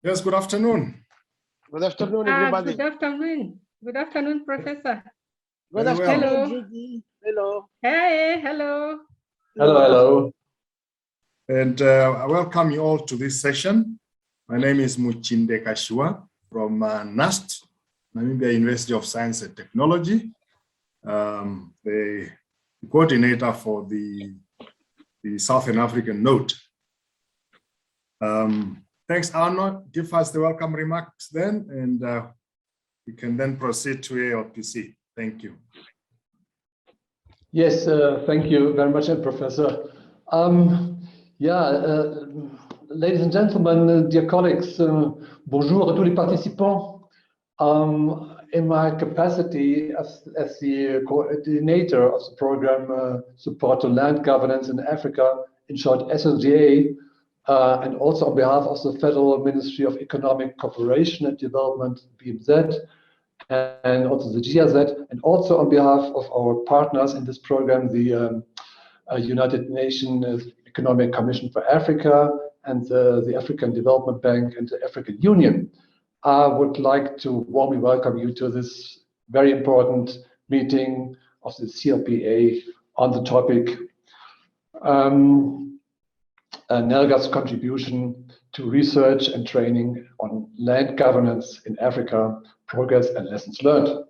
Yes, good afternoon. Good afternoon, everybody. Good afternoon. Good afternoon, Professor. Good Very well. afternoon, Hello. Gigi. Hello. Hey, hello. Hello. And I welcome you all to this session. My name is Muchinde Kashua from NAST, Namibia University of Science and Technology, the coordinator for the Southern African node. Thanks, Arno. Give us the welcome remarks then, and we can then proceed to ALPC. Thank you. Yes, thank you very much, Professor. Ladies and gentlemen, dear colleagues, bonjour à tous les participants. In my capacity as the coordinator of the program Support to Land Governance in Africa, in short SLGA, and also on behalf of the Federal Ministry of Economic Cooperation and Development, BMZ, and also the GIZ, and also on behalf of our partners in this program, the United Nations Economic Commission for Africa, and the African Development Bank and the African Union. I would like to warmly welcome you to this very important meeting of the CLPA on the topic NELGA's contribution to research and training on land governance in Africa, progress and lessons learned.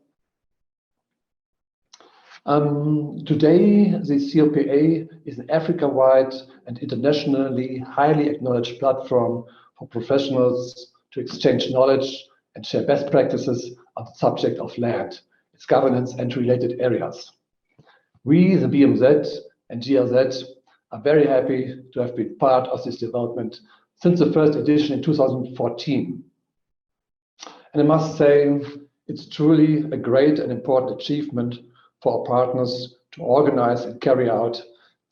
Today, the CLPA is an Africa-wide and internationally highly acknowledged platform for professionals to exchange knowledge and share best practices on the subject of land, its governance and related areas. We, the BMZ and GLZ, are very happy to have been part of this development since the first edition in 2014. And I must say, it's truly a great and important achievement for our partners to organize and carry out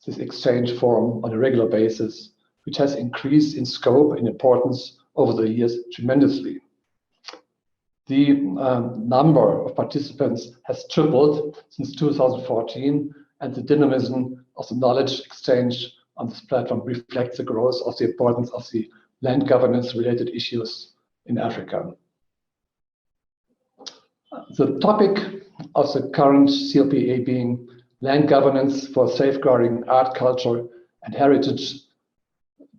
this exchange forum on a regular basis, which has increased in scope and importance over the years tremendously. The number of participants has tripled since 2014, and the dynamism of the knowledge exchange on this platform reflects the growth of the importance of the land governance related issues in Africa. The topic of the current CLPA being land governance for safeguarding art, culture, and heritage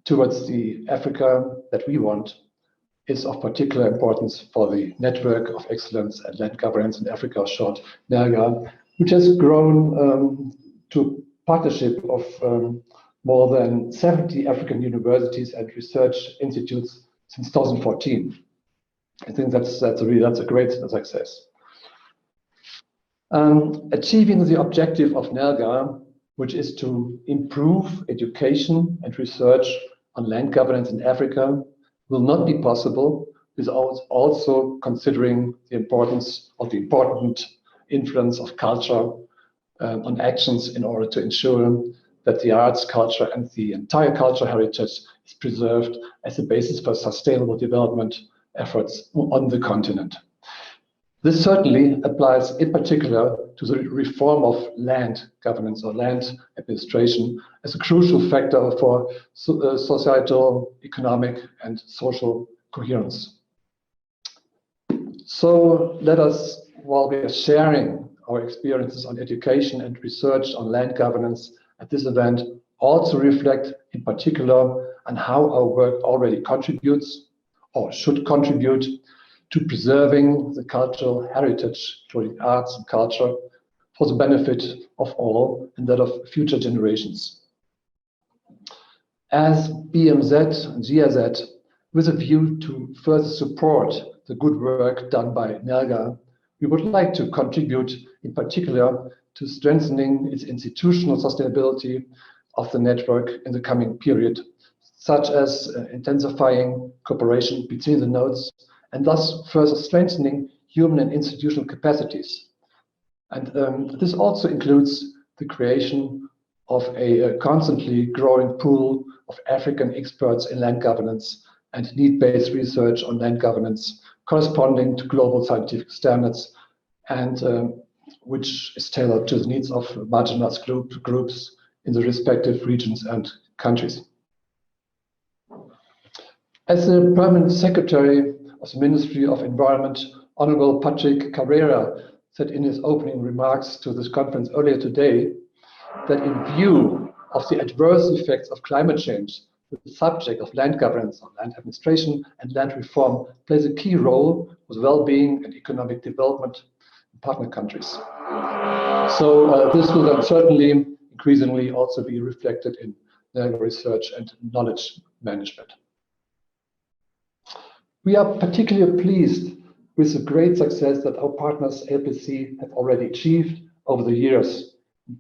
towards the Africa that we want is of particular importance for the Network of Excellence and Land Governance in Africa, short NELGA, which has grown to a partnership of more than 70 African universities and research institutes since 2014. I think that's a great success. Achieving the objective of NELGA, which is to improve education and research on land governance in Africa, will not be possible without also considering the importance of the important influence of culture on actions in order to ensure that the arts, culture, and the entire cultural heritage is preserved as a basis for sustainable development efforts on the continent. This certainly applies in particular to the reform of land governance or land administration as a crucial factor for societal, economic, and social coherence. So let us, while we are sharing our experiences on education and research on land governance at this event, also reflect in particular on how our work already contributes or should contribute to preserving the cultural heritage, including arts and culture, for the benefit of all and that of future generations. As BMZ and GIZ, with a view to further support the good work done by NELGA, we would like to contribute in particular to strengthening its institutional sustainability of the network in the coming period, such as intensifying cooperation between the nodes and thus further strengthening human and institutional capacities. And this also includes the creation of a constantly growing pool of African experts in land governance and need-based research on land governance corresponding to global scientific standards and which is tailored to the needs of marginalized groups in the respective regions and countries. As the Permanent Secretary of the Ministry of Environment, Honorable Patrick Carrera, said in his opening remarks to this conference earlier today, that in view of the adverse effects of climate change, the subject of land governance, or land administration, and land reform plays a key role with well-being and economic development in partner countries. So this will then certainly increasingly also be reflected in NELGA research and knowledge management. We are particularly pleased with the great success that our partners LPC have already achieved over the years,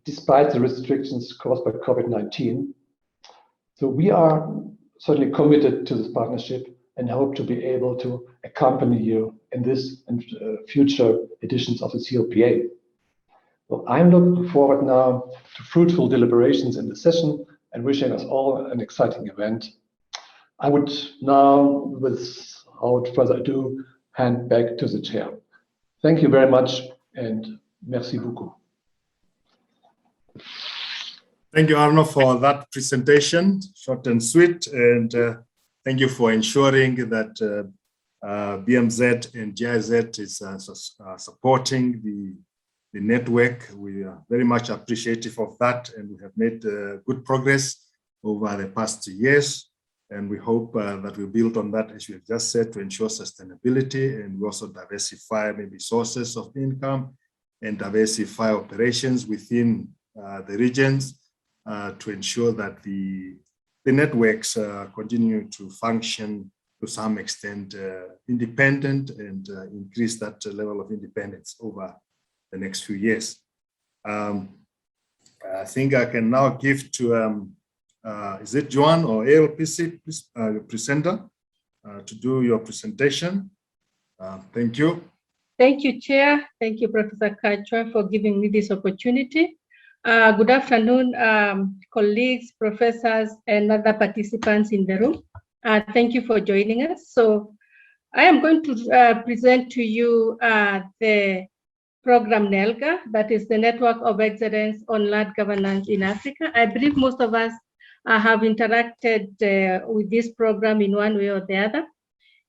despite the restrictions caused by COVID-19. So we are certainly committed to this partnership and hope to be able to accompany you in this and future editions of the CLPA. So I'm looking forward now to fruitful deliberations in the session and wishing us all an exciting event. I would now, without further ado, hand back to the chair. Thank you very much and merci beaucoup. Thank you, Arno, for that presentation, short and sweet, and thank you for ensuring that BMZ and GIZ is supporting the network. We are very much appreciative of that, and we have made good progress over the past years. And we hope that we build on that, as you have just said, to ensure sustainability, and we also diversify maybe sources of income and diversify operations within the regions to ensure that the networks continue to function to some extent independent and increase that level of independence over the next few years. I think I can now give to is it Joan or ALPC, please, presenter, to do your presentation. Thank you. Thank you, Chair. Thank you, Professor Kachwa, for giving me this opportunity. Good afternoon, colleagues, professors, and other participants in the room. Thank you for joining us. So I am going to present to you the program NELGA, that is the Network of Excellence on Land Governance in Africa. I believe most of us have interacted with this program in one way or the other.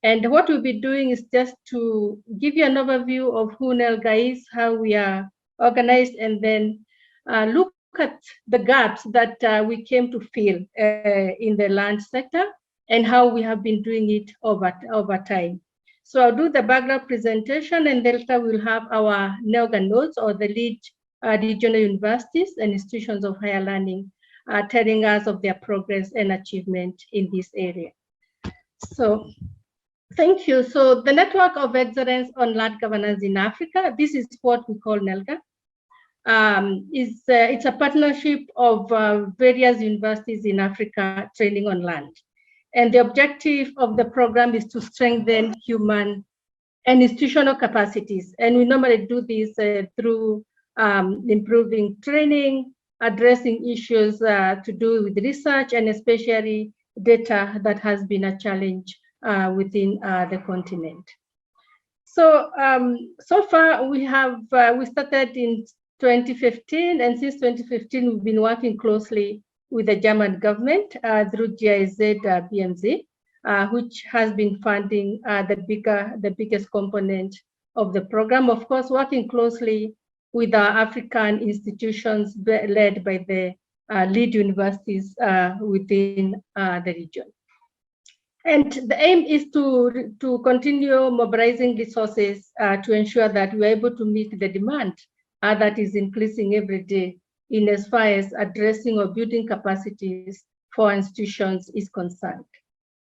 And what we'll be doing is just to give you an overview of who NELGA is, how we are organized, and then look at the gaps that we came to fill in the land sector and how we have been doing it over time. So I'll do the background presentation, and later we'll have our NELGA nodes, or the lead regional universities and institutions of higher learning telling us of their progress and achievement in this area. So thank you. So the Network of Excellence on Land Governance in Africa, this is what we call NELGA. It's a partnership of various universities in Africa training on land. And the objective of the program is to strengthen human and institutional capacities. And we normally do this through improving training, addressing issues to do with research, and especially data that has been a challenge within the continent. So, so far we started in 2015, and since 2015, we've been working closely with the German government through GIZ BMZ, which has been funding the biggest component of the program. Of course, working closely with our African institutions led by the lead universities within the region. And the aim is to continue mobilizing resources to ensure that we're able to meet the demand that is increasing every day in as far as addressing or building capacities for institutions is concerned.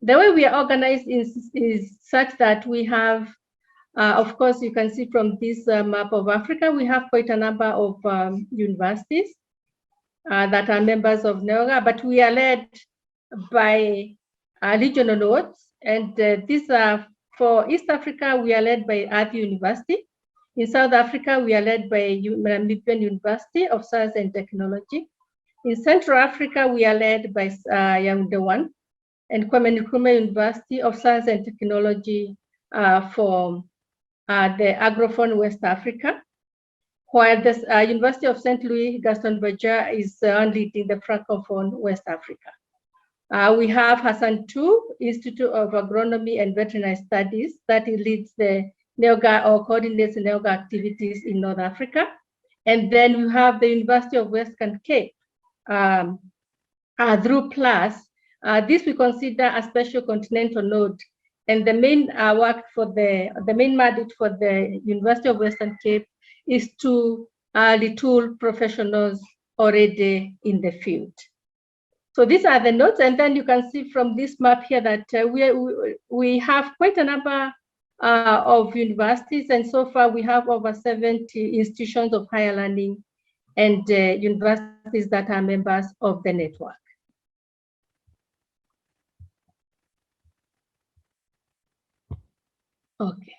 The way we are organized is such that we have, of course, you can see from this map of Africa, we have quite a number of universities that are members of NELGA, but we are led by regional nodes. And these are, for East Africa, we are led by Earth University. In South Africa, we are led by Namibian University of Science and Technology. In Central Africa, we are led by Yaoundé 1 and Kwame Nkrumah University of Science and Technology for the Agrophone West Africa, while the University of St. Louis, Gaston Berger is leading the Francophone West Africa. We have Hassan II Institute of Agronomy and Veterinary Studies that leads the NELGA or coordinates the NELGA activities in North Africa. And then we have the University of Western Cape through PLUS. This we consider a special continental node. And the main work for the main mandate for the University of Western Cape is to retool professionals already in the field. So these are the nodes, and then you can see from this map here that we have quite a number of universities, and so far we have over 70 institutions of higher learning and universities that are members of the network. Okay.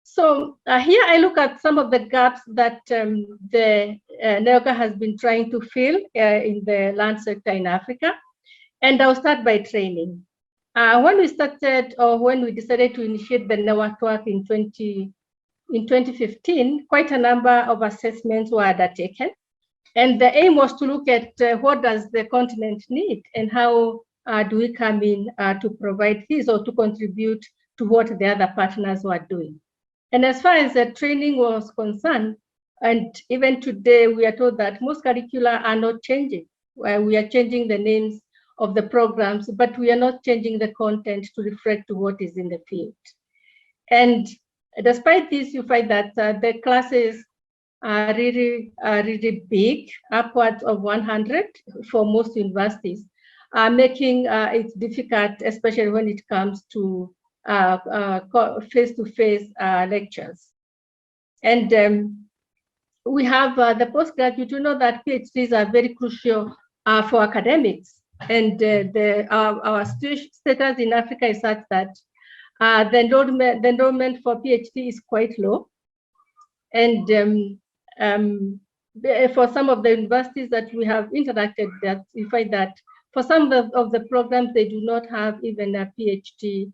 So here I look at some of the gaps that the NELGA has been trying to fill in the land sector in Africa. And I'll start by training. When we started, or when we decided to initiate the network in 2015, quite a number of assessments were undertaken. And the aim was to look at what does the continent need and how do we come in to provide this or to contribute to what the other partners were doing. And as far as the training was concerned, and even today, we are told that most curricula are not changing. We are changing the names of the programs, but we are not changing the content to reflect to what is in the field. And despite this, you find that the classes are really big, upwards of 100 for most universities, making it difficult, especially when it comes to face-to-face lectures. And we have the postgraduate. You know that PhDs are very crucial for academics, and our status in Africa is such that the enrollment for PhD is quite low. And for some of the universities that we have interacted with, we find that for some of the programs, they do not have even a PhD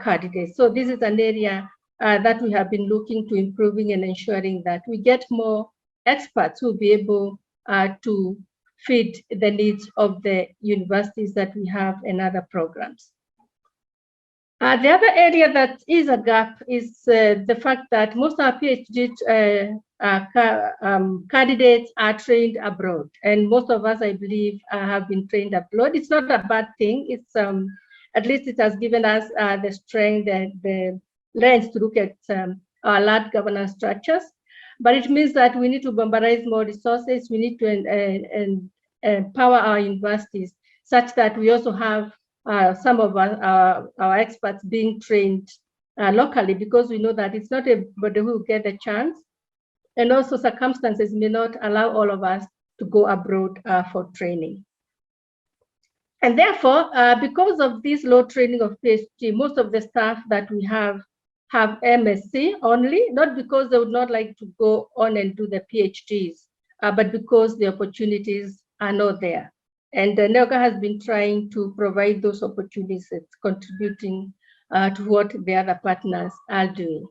candidates. So this is an area that we have been looking to improving and ensuring that we get more experts who will be able to feed the needs of the universities that we have and other programs. The other area that is a gap is the fact that most of our PhD candidates are trained abroad, and most of us, I believe, have been trained abroad. It's not a bad thing. It's at least it has given us the strength and the lens to look at our large governance structures. But it means that we need to mobilize more resources. We need to empower our universities such that we also have some of our experts being trained locally, because we know that it's not everybody who will get the chance. And also circumstances may not allow all of us to go abroad for training. And therefore, because of this low training of PhD, most of the staff that we have MSc only, not because they would not like to go on and do the PhDs, but because the opportunities are not there. And NELGA has been trying to provide those opportunities, contributing to what the other partners are doing.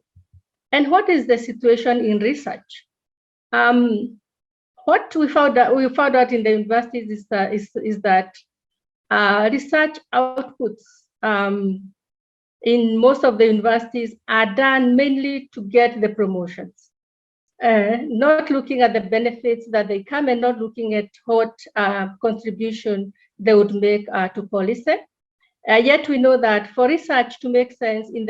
And what is the situation in research? What we found out in the universities is that research outputs in most of the universities are done mainly to get the promotions, not looking at the benefits that they come and not looking at what contribution they would make to policy. Yet we know that for research to make sense in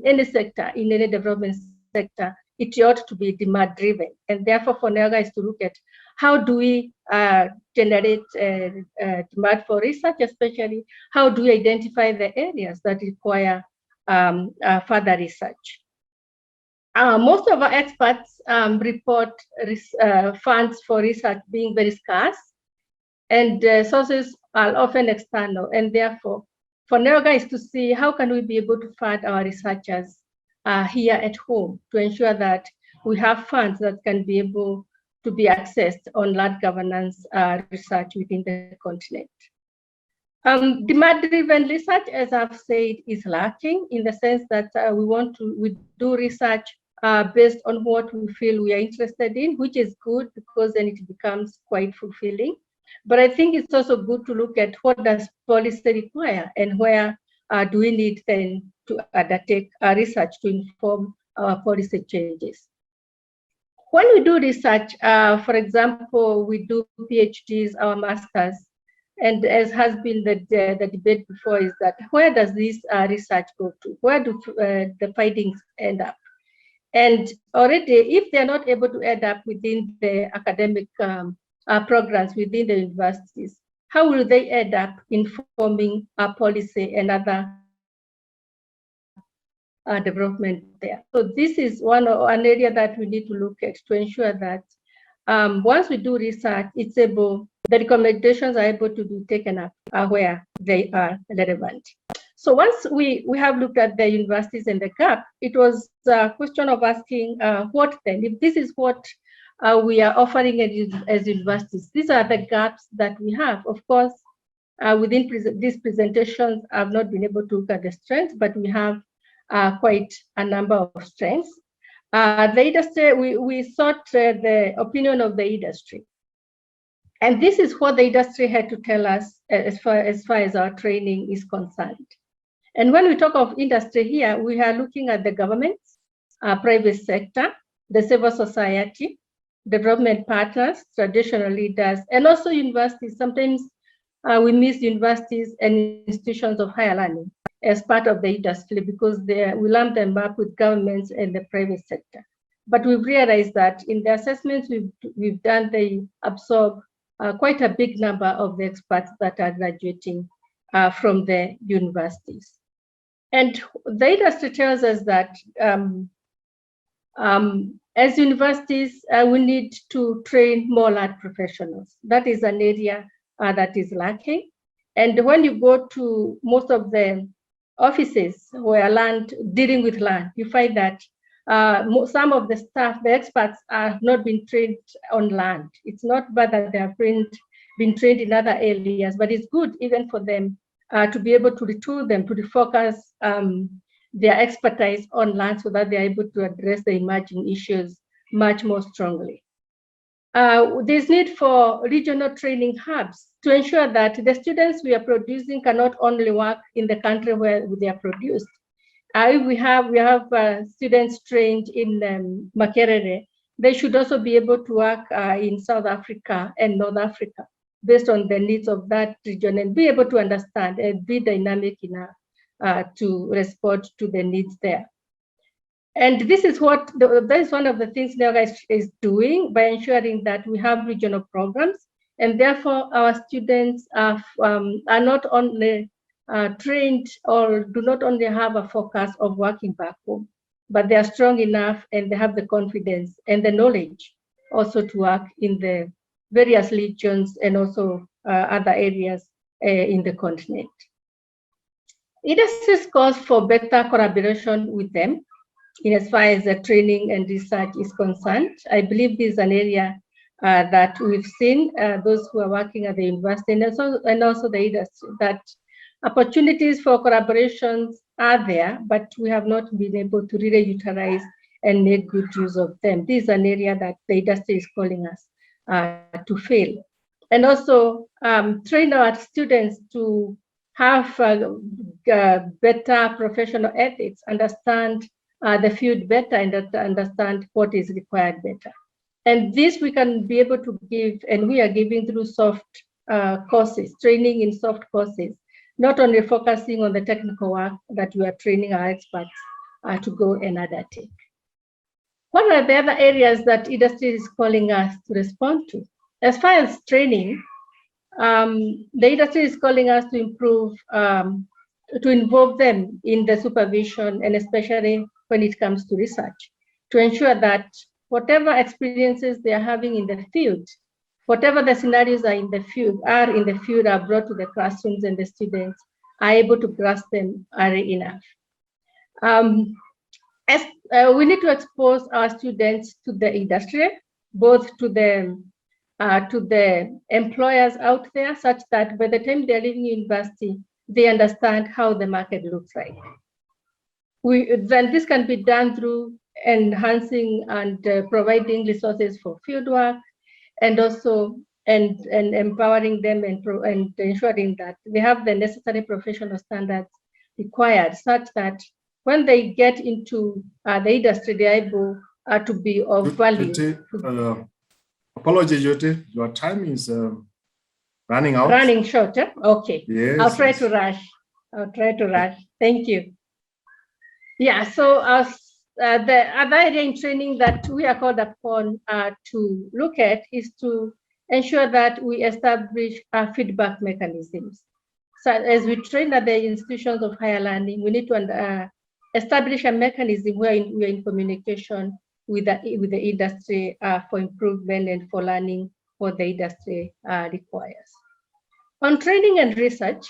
any sector, in any development sector, it ought to be demand driven. And therefore for NELGA is to look at how do we generate demand for research, especially how do we identify the areas that require further research. Most of our experts report funds for research being very scarce, and sources are often external, and therefore for NELGA is to see how can we be able to fund our researchers here at home to ensure that we have funds that can be able to be accessed on large governance research within the continent. Demand-driven research, as I've said, is lacking in the sense that we do research based on what we feel we are interested in, which is good because then it becomes quite fulfilling. But I think it's also good to look at what does policy require and where do we need then to undertake research to inform our policy changes. When we do research, for example, we do PhDs, our masters, and as has been the debate before, is that where does this research go to? Where do the findings end up? And already, if they're not able to end up within the academic programs within the universities, how will they end up informing our policy and other development there? So this is an area that we need to look at to ensure that once we do research, the recommendations are able to be taken up where they are relevant. So once we have looked at the universities and the gap, it was a question of asking what then, if this is what we are offering as universities, these are the gaps that we have. Of course, within these presentations, I've not been able to look at the strengths, but we have quite a number of strengths. The industry, we sought the opinion of the industry. And this is what the industry had to tell us as far as our training is concerned. And when we talk of industry here, we are looking at the governments, private sector, the civil society, development partners, traditional leaders, and also universities. Sometimes we miss universities and institutions of higher learning as part of the industry because we lump them up with governments and the private sector. But we've realized that in the assessments we've done, they absorb quite a big number of the experts that are graduating from the universities. And the industry tells us that as universities, we need to train more land professionals. That is an area that is lacking. And when you go to most of the offices where dealing with land, you find that some of the staff, the experts, have not been trained on land. It's not bad that they have been trained in other areas, but it's good even for them to be able to retool them, to refocus their expertise on land so that they're able to address the emerging issues much more strongly. There's need for regional training hubs to ensure that the students we are producing cannot only work in the country where they are produced. We have students trained in Makerere. They should also be able to work in South Africa and North Africa based on the needs of that region and be able to understand and be dynamic enough to respond to the needs there. And this is that is one of the things NELGA is doing by ensuring that we have regional programs, and therefore our students are not only trained or do not only have a focus of working back home, but they are strong enough and they have the confidence and the knowledge also to work in the various regions and also other areas in the continent. Industries calls for better collaboration with them in as far as the training and research is concerned. I believe this is an area that we've seen those who are working at the university and also the industry, that opportunities for collaborations are there, but we have not been able to really utilize and make good use of them. This is an area that the industry is calling us to fail. And also train our students to have better professional ethics, understand the field better and understand what is required better. And this we can be able to give, and we are giving through soft courses, training in soft courses, not only focusing on the technical work that we are training our experts to go and undertake. What are the other areas that industry is calling us to respond to? As far as training, the industry is calling us to improve, to involve them in the supervision, and especially when it comes to research, to ensure that whatever experiences they are having in the field, whatever the scenarios are in the field, are brought to the classrooms and the students are able to grasp them early enough. We need to expose our students to the industry, both to the employers out there, such that by the time they're leaving university, they understand how the market looks like. Then this can be done through enhancing and providing resources for fieldwork, and also and empowering them and ensuring that they have the necessary professional standards required, such that when they get into the industry, they're able to be of value. Apologies, Jyoti, your time is running out. Running short, eh? Okay. Yes, I'll try to rush. I'll try to rush. Thank you. Yeah, so the other area in training that we are called upon to look at is to ensure that we establish feedback mechanisms. So as we train at the institutions of higher learning, we need to establish a mechanism where we are in communication with the industry for improvement and for learning what the industry requires. On training and research,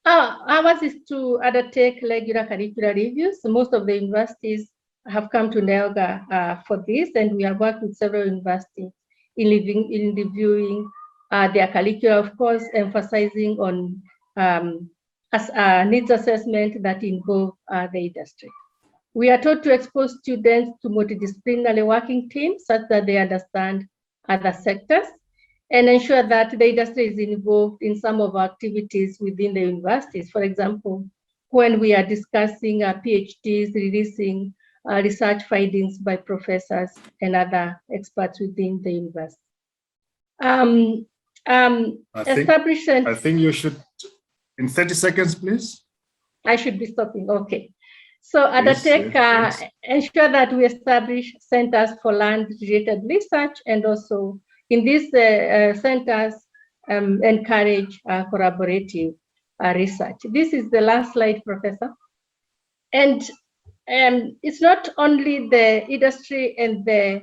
ours is to undertake regular curricular reviews. Most of the universities have come to NELGA for this, and we have worked with several universities in reviewing their curricula, of course, emphasizing on needs assessment that involve the industry. We are taught to expose students to multidisciplinary working teams such that they understand other sectors and ensure that the industry is involved in some of our activities within the universities. For example, when we are discussing PhDs, releasing research findings by professors and other experts within the university. I think you should, in 30 seconds, please. I should be stopping, okay. So undertake, ensure that we establish centers for land-related research, and also in these centers, encourage collaborative research. This is the last slide, Professor. And it's not only the industry and the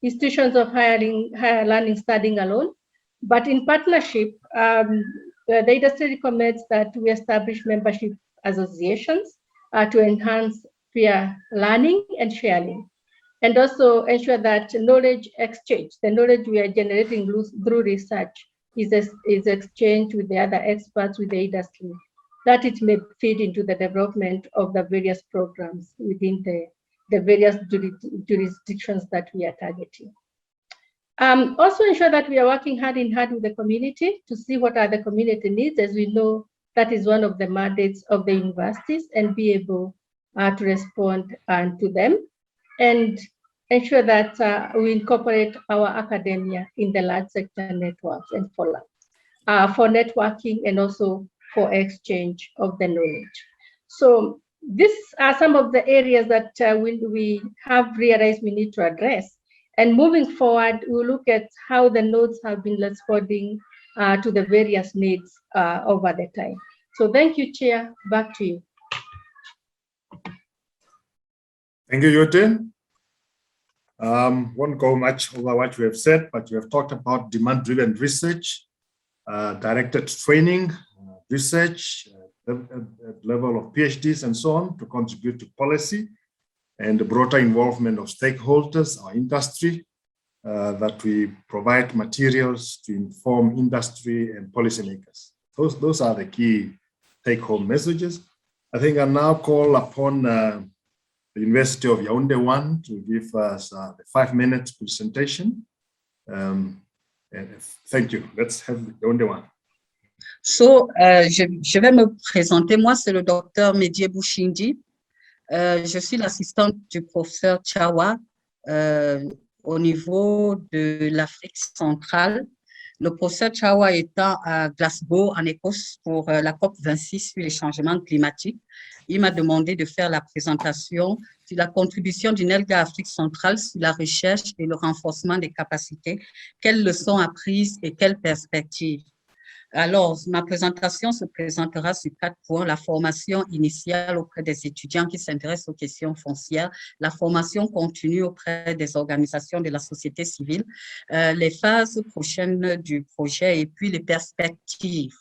institutions of higher learning studying alone, but in partnership, the industry recommends that we establish membership associations to enhance peer learning and sharing, and also ensure that knowledge exchange, the knowledge we are generating through research is exchanged with the other experts with the industry, that it may feed into the development of the various programs within the various jurisdictions that we are targeting. Also ensure that we are working hand in hand with the community to see what are the community needs, as we know that is one of the mandates of the universities, and be able to respond to them, and ensure that we incorporate our academia in the large sector networks and for networking and also for exchange of the knowledge. So these are some of the areas that we have realized we need to address. And moving forward, we'll look at how the nodes have been responding to the various needs over the time. So thank you, Chair. Back to you. Thank you, Jyoti. Won't go much over what you have said, but you have talked about demand-driven research, directed training, research at level of PhDs and so on to contribute to policy, and the broader involvement of stakeholders, our industry, that we provide materials to inform industry and policymakers. Those are the key take-home messages. I think I now call upon the University of Yaoundé 1 to give us the 5-minute presentation. Thank you. Let's have Yaoundé 1. So, je vais me présenter. Moi, c'est le docteur Médié Bouchindi. Je suis l'assistante du professeur Chawa au niveau de l'Afrique centrale. Le professeur Chawa étant à Glasgow, en Écosse, pour la COP26 sur les changements climatiques. Il m'a demandé de faire la présentation sur la contribution du NELGA Afrique centrale sur la recherche et le renforcement des capacités, quelles leçons apprises et quelles perspectives. Alors, ma présentation se présentera sur 4 points. La formation initiale auprès des étudiants qui s'intéressent aux questions foncières, la formation continue auprès des organisations de la société civile, les phases prochaines du projet et puis les perspectives.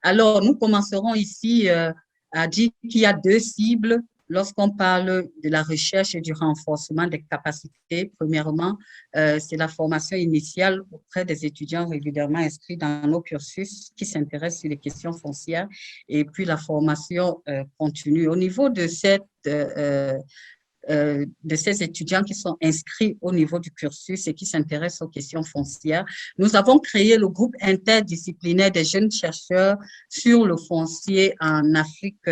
Alors, nous commencerons ici à dire qu'il y a 2 cibles lorsqu'on parle de la recherche et du renforcement des capacités. Premièrement, c'est la formation initiale auprès des étudiants régulièrement inscrits dans nos cursus qui s'intéressent sur les questions foncières, et puis la formation continue. Au niveau de cette de ces étudiants qui sont inscrits au niveau du cursus et qui s'intéressent aux questions foncières. Nous avons créé le groupe interdisciplinaire des jeunes chercheurs sur le foncier en Afrique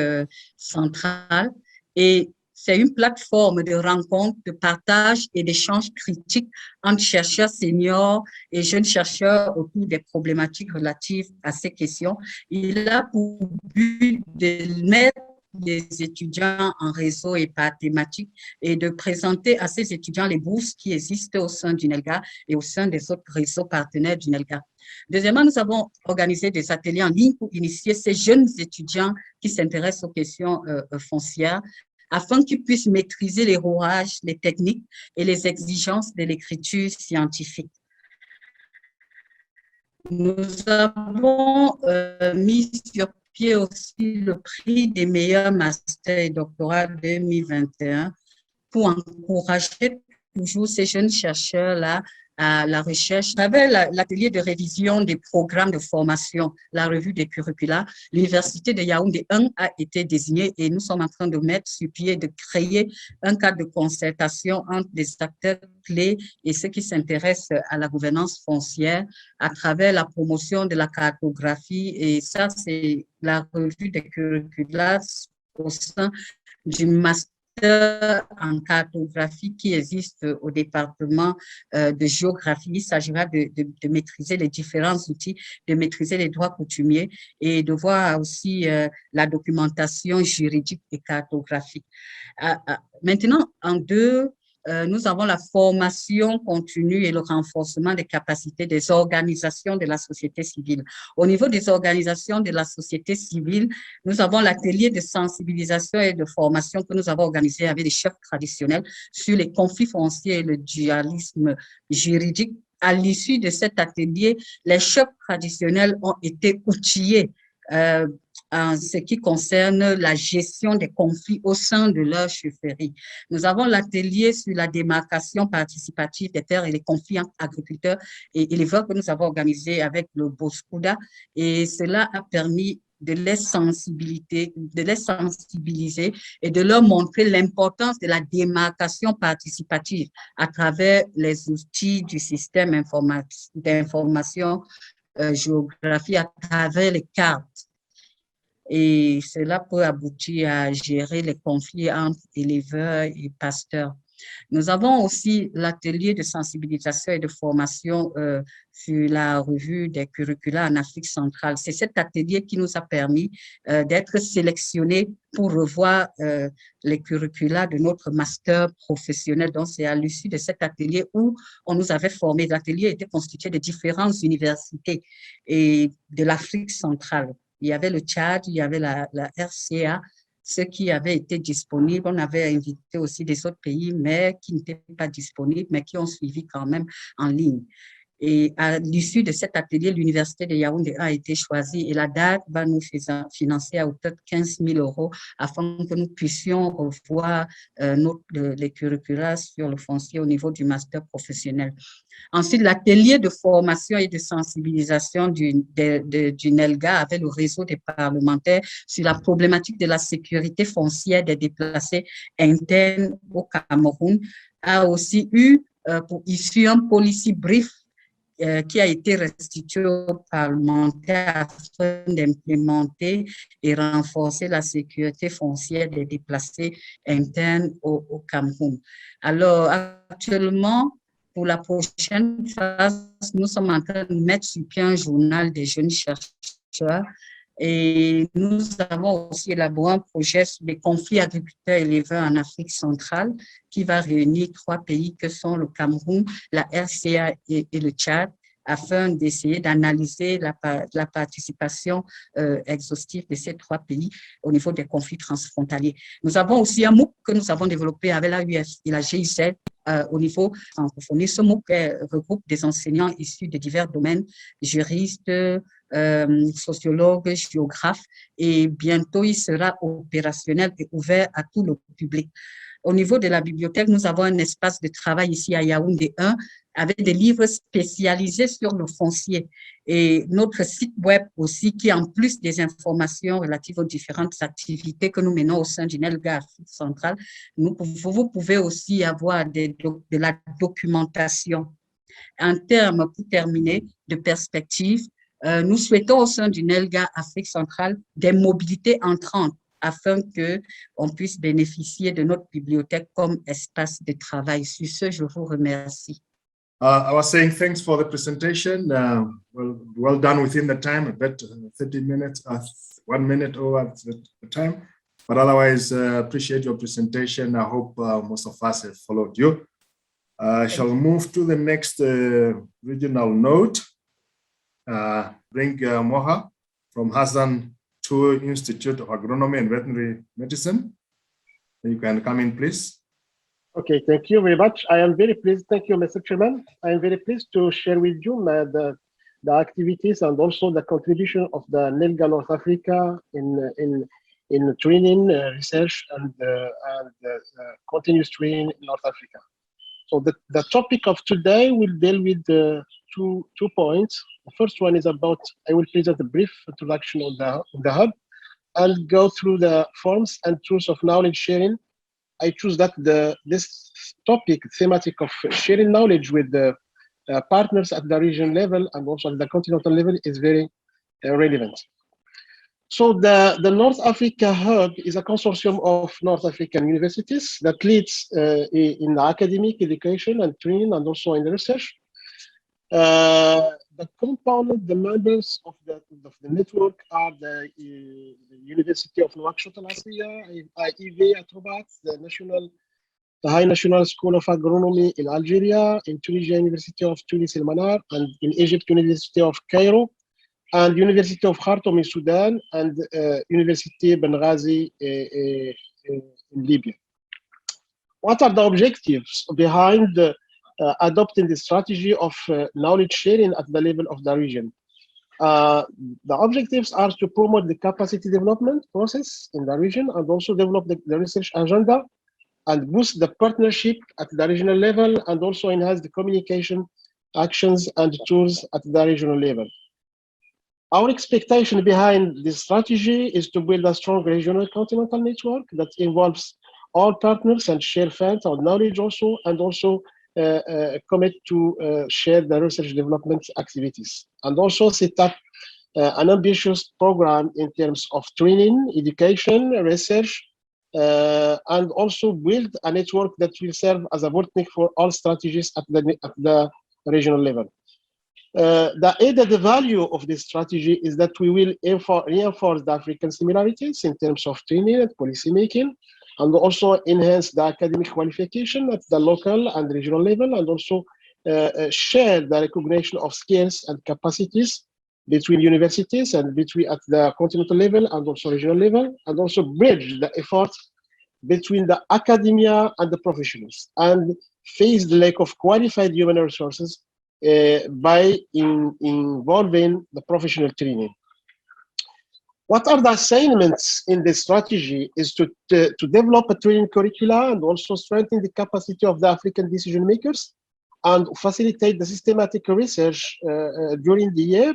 centrale et c'est une plateforme de rencontre, de partage et d'échange critique entre chercheurs seniors et jeunes chercheurs autour des problématiques relatives à ces questions. Il a pour but de mettre des étudiants en réseau et par thématique et de présenter à ces étudiants les bourses qui existent au sein du NELGA et au sein des autres réseaux partenaires du NELGA. Deuxièmement, nous avons organisé des ateliers en ligne pour initier ces jeunes étudiants qui s'intéressent aux questions foncières afin qu'ils puissent maîtriser les rouages, les techniques et les exigences de l'écriture scientifique. Nous avons mis sur pied aussi le prix des meilleurs masters et doctorats 2021 pour encourager toujours ces jeunes chercheurs-là à la recherche. À travers l'atelier de révision des programmes de formation, la revue des curricula, l'Université de Yaoundé 1 a été désignée et nous sommes en train de mettre sur pied, de créer un cadre de concertation entre les acteurs clés et ceux qui s'intéressent à la gouvernance foncière à travers la promotion de la cartographie. Et ça, c'est la revue des curricula au sein du master en cartographie qui existe au département de géographie. Il s'agira de maîtriser les différents outils, de maîtriser les droits coutumiers et de voir aussi la documentation juridique et cartographique. Maintenant, en deux, nous avons la formation continue et le renforcement des capacités des organisations de la société civile. Au niveau des organisations de la société civile, nous avons l'atelier de sensibilisation et de formation que nous avons organisé avec les chefs traditionnels sur les conflits fonciers et le dualisme juridique. À l'issue de cet atelier, les chefs traditionnels ont été outillés en ce qui concerne la gestion des conflits au sein de leur chefferie. Nous avons l'atelier sur la démarcation participative des terres et les conflits entre agriculteurs et éleveurs que nous avons organisé avec le Boscuda et cela a permis de les sensibiliser et de leur montrer l'importance de la démarcation participative à travers les outils du système d'information géographie à travers les cartes. Et cela peut aboutir à gérer les conflits entre éleveurs et pasteurs. Nous avons aussi l'atelier de sensibilisation et de formation sur la revue des curricula en Afrique centrale. C'est cet atelier qui nous a permis d'être sélectionnés pour revoir les curricula de notre master professionnel. Donc, c'est à l'issue de cet atelier où on nous avait formés. L'atelier était constitué de différentes universités et de l'Afrique centrale. Il y avait le Tchad, il y avait la RCA, ceux qui avaient été disponibles. On avait invité aussi des autres pays, mais qui n'étaient pas disponibles, mais qui ont suivi quand même en ligne. Et à l'issue de cet atelier, l'Université de Yaoundé a été choisie et la DAD va nous financer à hauteur de 15 000 € afin que nous puissions revoir les curricula sur le foncier au niveau du master professionnel. Ensuite, l'atelier de formation et de sensibilisation du NELGA avec le réseau des parlementaires sur la problématique de la sécurité foncière des déplacés internes au Cameroun a aussi eu pour issue un policy brief qui a été restitué aux parlementaires afin d'implémenter et renforcer la sécurité foncière des déplacés internes au Cameroun. Alors, actuellement, pour la prochaine phase, nous sommes en train de mettre sur pied un journal des jeunes chercheurs et nous avons aussi élaboré un projet sur les conflits agriculteurs-éleveurs en Afrique centrale qui va réunir 3 pays que sont le Cameroun, la RCA et le Tchad afin d'essayer d'analyser la participation exhaustive de ces 3 pays au niveau des conflits transfrontaliers. Nous avons aussi un MOOC que nous avons développé avec la UF et la GIZ au niveau francophonie. Ce MOOC regroupe des enseignants issus de divers domaines, juristes, sociologues, géographes, et bientôt il sera opérationnel et ouvert à tout le public. Au niveau de la bibliothèque, nous avons un espace de travail ici à Yaoundé 1 avec des livres spécialisés sur le foncier et notre site web aussi qui, en plus des informations relatives aux différentes activités que nous menons au sein du NELGA Afrique centrale, vous pouvez aussi avoir de la documentation. En termes, pour terminer, de perspectives, nous souhaitons au sein du NELGA Afrique centrale des mobilités entrantes afin qu'on puisse bénéficier de notre bibliothèque comme espace de travail. Sur ce, je vous remercie. I was saying thanks for the presentation. Well done within the time, about 30 minutes, 1 minute over the time. But otherwise, appreciate your presentation. I hope most of us have followed you. I shall move to the next regional note. Bring Moha from Hassan II Institute of Agronomy and Veterinary Medicine. You can come in, please. Okay, thank you very much. I am very pleased. Thank you, Mr. Chairman. I am very pleased to share with you the activities and also the contribution of the NELGA North Africa in training, research, and continuous training in North Africa. So the topic of today will deal with two points. The first one is about, I will present a brief introduction of the hub and go through the forms and tools of knowledge sharing. I choose that this topic, thematic of sharing knowledge with the partners at the region level and also at the continental level is very relevant. So the North Africa Hub is a consortium of North African universities that leads in academic education and training and also in research. The component, the members of the network are the University of Nouakchott Al Asriya, IEV at Rabat, the High National School of Agronomy in Algeria, in Tunisia, University of Tunis El Manar, and in Egypt, University of Cairo, and University of Khartoum in Sudan, and University Benghazi in Libya. What are the objectives behind adopting the strategy of knowledge sharing at the level of the region? The objectives are to promote the capacity development process in the region and also develop the research agenda and boost the partnership at the regional level and also enhance the communication actions and tools at the regional level. Our expectation behind this strategy is to build a strong regional continental network that involves all partners and share funds or knowledge also, and also commit to share the research development activities, and also set up an ambitious program in terms of training, education, research, and also build a network that will serve as a bottleneck for all strategies at the regional level. The value of this strategy is that we will reinforce the African similarities in terms of training and policy making, and also enhance the academic qualification at the local and regional level, and also share the recognition of skills and capacities between universities and between at the continental level and also regional level, and also bridge the efforts between the academia and the professionals, and face the lack of qualified human resources by involving the professional training. What are the assignments in this strategy is to develop a training curricula and also strengthen the capacity of the African decision makers and facilitate the systematic research during the year,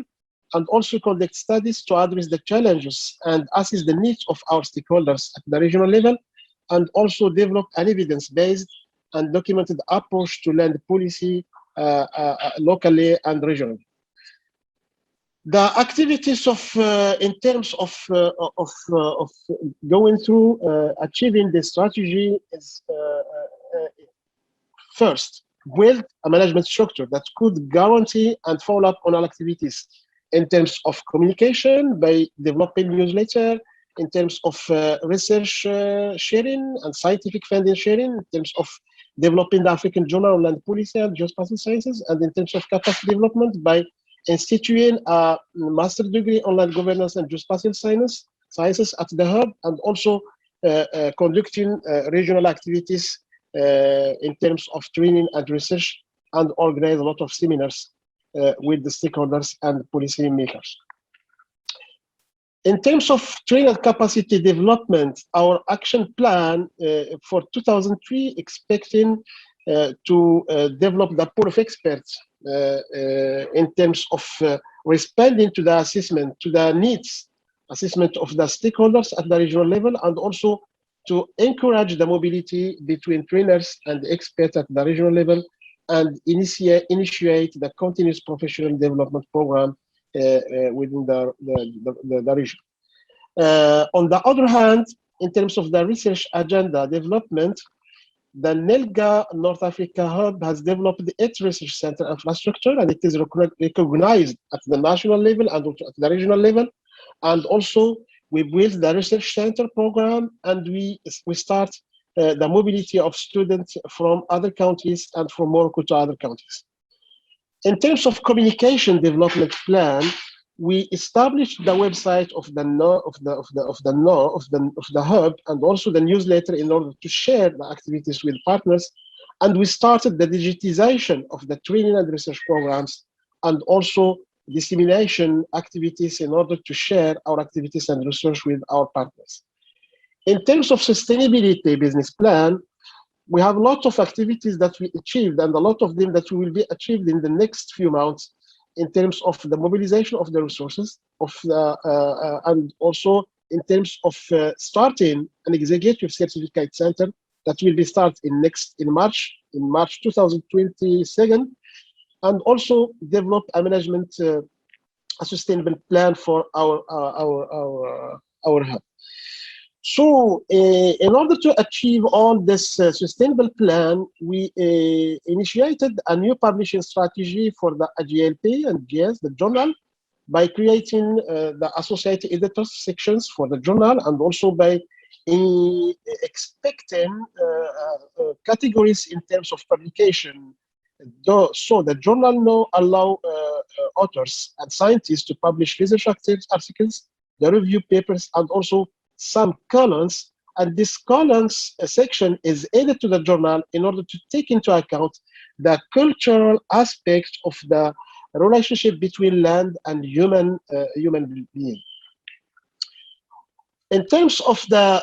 and also conduct studies to address the challenges and assess the needs of our stakeholders at the regional level, and also develop an evidence-based and documented approach to land policy locally and regionally. The activities in terms of going through achieving the strategy is first, build a management structure that could guarantee and follow up on all activities in terms of communication by developing newsletter, in terms of research sharing and scientific funding sharing, in terms of developing the African Journal on Land Policy and Geospatial Sciences, and in terms of capacity development by instituting a master's degree on land governance and geospatial sciences at the hub, and also conducting regional activities in terms of training and research, and organize a lot of seminars with the stakeholders and policy makers. In terms of trainer capacity development, our action plan for 2003 expecting to develop the pool of experts in terms of responding to the assessment, to the needs assessment of the stakeholders at the regional level, and also to encourage the mobility between trainers and experts at the regional level, and initiate the continuous professional development program within the region. On the other hand, in terms of the research agenda development, the NELGA North Africa Hub has developed its research center infrastructure, and it is recognized at the national level and also at the regional level. And also, we built the research center program, and we start the mobility of students from other countries and from Morocco to other countries. In terms of communication development plan, we established the website of the hub and also the newsletter in order to share the activities with partners. And we started the digitization of the training and research programs, and also dissemination activities in order to share our activities and research with our partners. In terms of sustainability business plan, we have a lot of activities that we achieved, and a lot of them that will be achieved in the next few months in terms of the mobilization of the resources and also in terms of starting an executive certificate center that will be started in March 2022, and also develop a management a sustainable plan for our hub. So in order to achieve all this sustainable plan, we initiated a new publishing strategy for the GLP and GS, the journal, by creating the associated editors sections for the journal, and also by expecting categories in terms of publication. So the journal now allow authors and scientists to publish research articles, the review papers, and also some columns, and this columns section is added to the journal in order to take into account the cultural aspect of the relationship between land and human being. In terms of the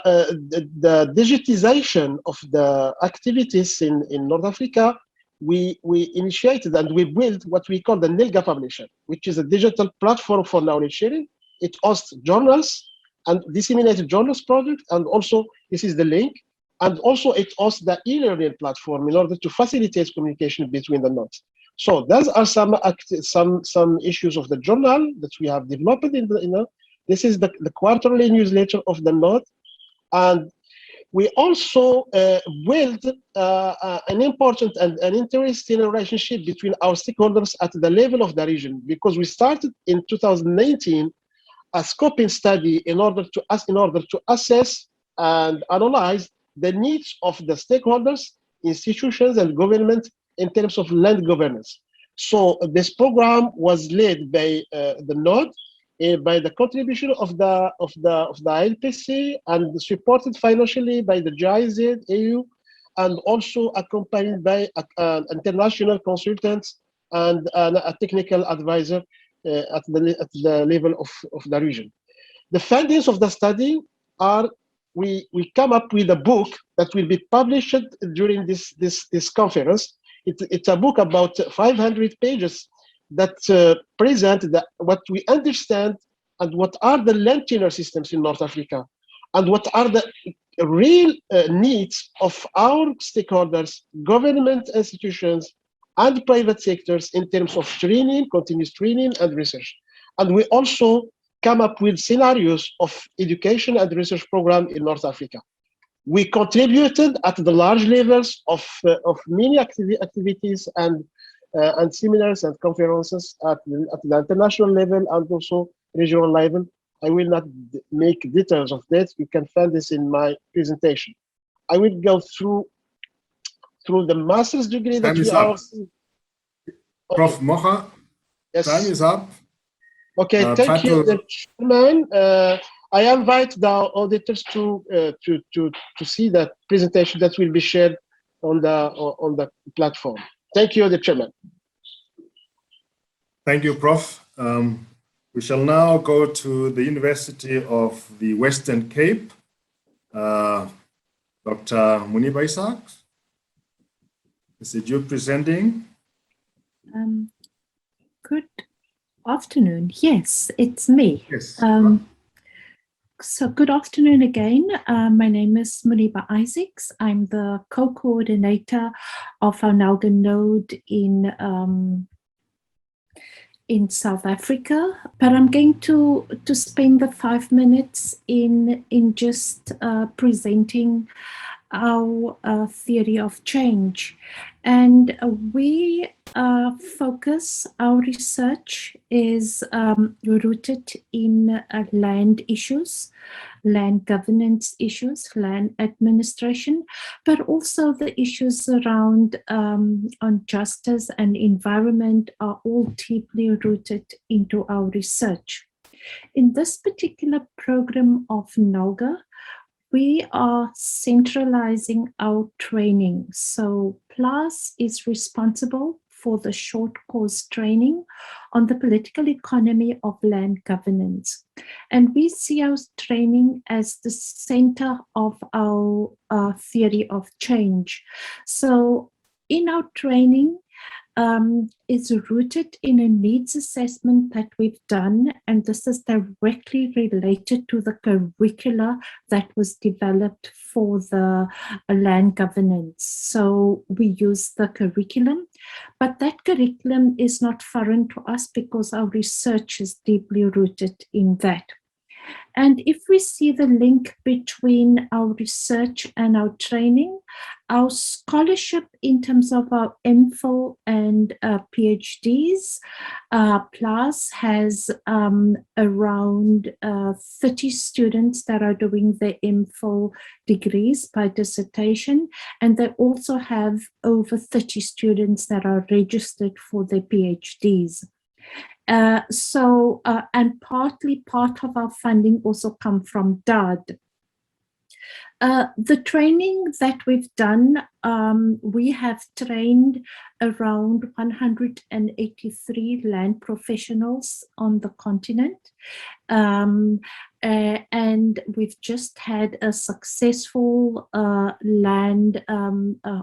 digitization of the activities in North Africa, we initiated and we built what we call the NELGA Publisher, which is a digital platform for knowledge sharing. It hosts journals and disseminated journals project, and also this is the link, and also it hosts the e-learning platform in order to facilitate communication between the nodes. So those are some issues of the journal that we have developed in the this is the quarterly newsletter of the node, and we also build an important and an interesting relationship between our stakeholders at the level of the region, because we started in 2019 a scoping study in order to assess and analyze the needs of the stakeholders, institutions, and government in terms of land governance. So this program was led by the node, by the contribution of the ILPC, and supported financially by the GIZ, EU, and also accompanied by international consultants and a technical advisor at the level of the region. The findings of the study are, we come up with a book that will be published during this conference. It's a book about 500 pages that present what we understand and what are the land tenure systems in North Africa, and what are the real needs of our stakeholders, government institutions, and private sectors in terms of training, continuous training, and research. And we also come up with scenarios of education and research program in North Africa. We contributed at the large levels of many activities and seminars and conferences at the international level and also regional level. I will not make details of that. You can find this in my presentation. I will go through the master's degree that we are. Prof. Mocha, yes. Time is up. Okay, thank you, Chairman. I invite the auditors to see that presentation that will be shared on the platform. Thank you, the Chairman. Thank you, Prof. We shall now go to the University of the Western Cape. Dr. Muniba Isaac, is it you presenting? Good afternoon. Yes, it's me. Yes. So good afternoon again. My name is Muniba Isaacs. I'm the co-coordinator of our NELGA node in South Africa, but I'm going to spend the 5 minutes in just presenting our theory of change. And we focus, our research is rooted in land issues, land governance issues, land administration, but also the issues around on justice and environment are all deeply rooted into our research. In this particular program of NELGA, we are centralizing our training. So PLAS is responsible for the short course training on the political economy of land governance. And we see our training as the center of our theory of change. So in our training, is rooted in a needs assessment that we've done, and this is directly related to the curricula that was developed for the land governance. So we use the curriculum, but that curriculum is not foreign to us because our research is deeply rooted in that. And if we see the link between our research and our training, our scholarship in terms of our MPhil and PhDs, PLAS has around 30 students that are doing the MPhil degrees by dissertation, and they also have over 30 students that are registered for their PhDs. And part of our funding also come from DAD. The training that we've done, we have trained around 183 land professionals on the continent. And we've just had a successful land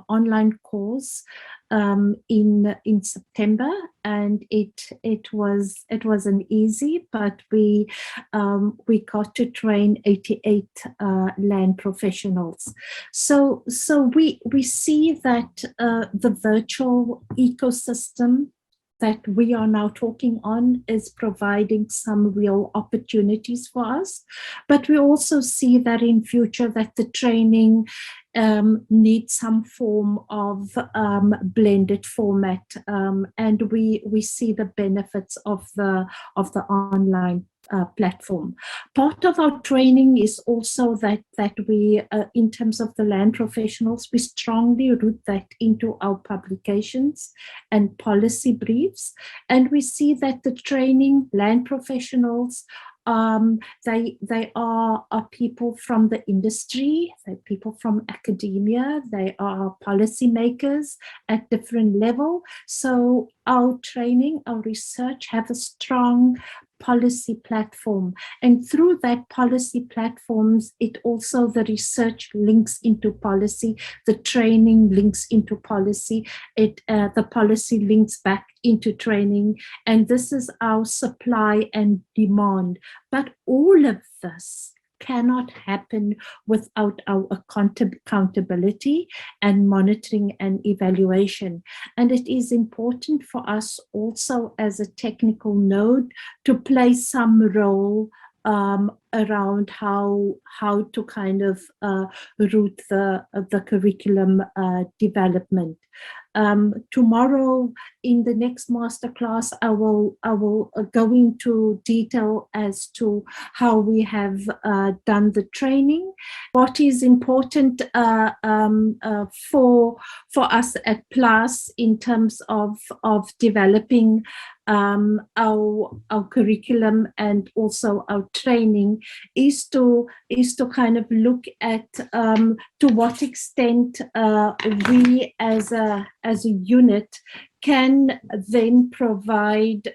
online course in September, and it wasn't easy, but we got to train 88 land professionals. So we see that the virtual ecosystem that we are now talking on is providing some real opportunities for us, but we also see that in future that the training needs some form of blended format, and we see the benefits of the online platform. Part of our training is also that we, in terms of the land professionals, we strongly root that into our publications and policy briefs, and we see that the training land professionals, they are people from the industry, they're people from academia, they are policymakers at different level. So our training, our research have a strong policy platform, and through that policy platforms, it also, the research links into policy, the training links into policy, the policy links back into training, and this is our supply and demand. But all of this cannot happen without our accountability and monitoring and evaluation. And it is important for us also as a technical node to play some role around how to kind of route the curriculum development. Tomorrow in the next masterclass, I will go into detail as to how we have done the training. What is important for us at PLAS in terms of developing our curriculum and also our training is to kind of look at to what extent we as a unit can then provide,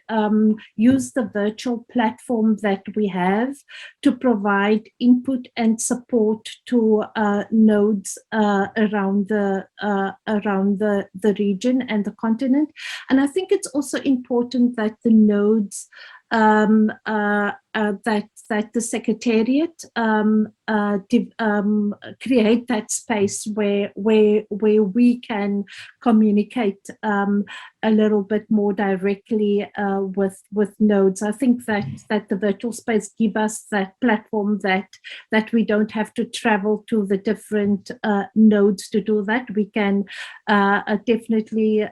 use the virtual platform that we have to provide input and support to nodes around the region and the continent. And I think it's also important that the nodes that the Secretariat create that space where we can communicate a little bit more directly with nodes. I think that the virtual space give us that platform that we don't have to travel to the different nodes to do that. We can definitely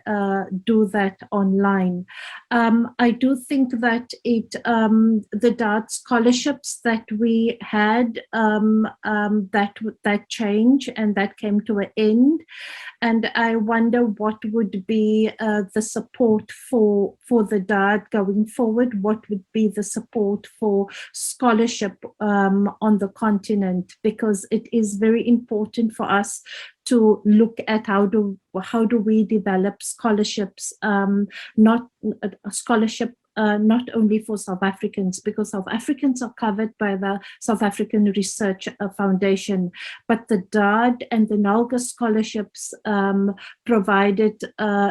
do that online. I do think that the DART scholarships that we had, that change and that came to an end. And I wonder what would be the support for the DART going forward. What would be the support for scholarship on the continent? Because it is very important for us to look at how do we develop scholarships, not only for South Africans, because South Africans are covered by the South African Research Foundation, but the DART and the NELGA scholarships provided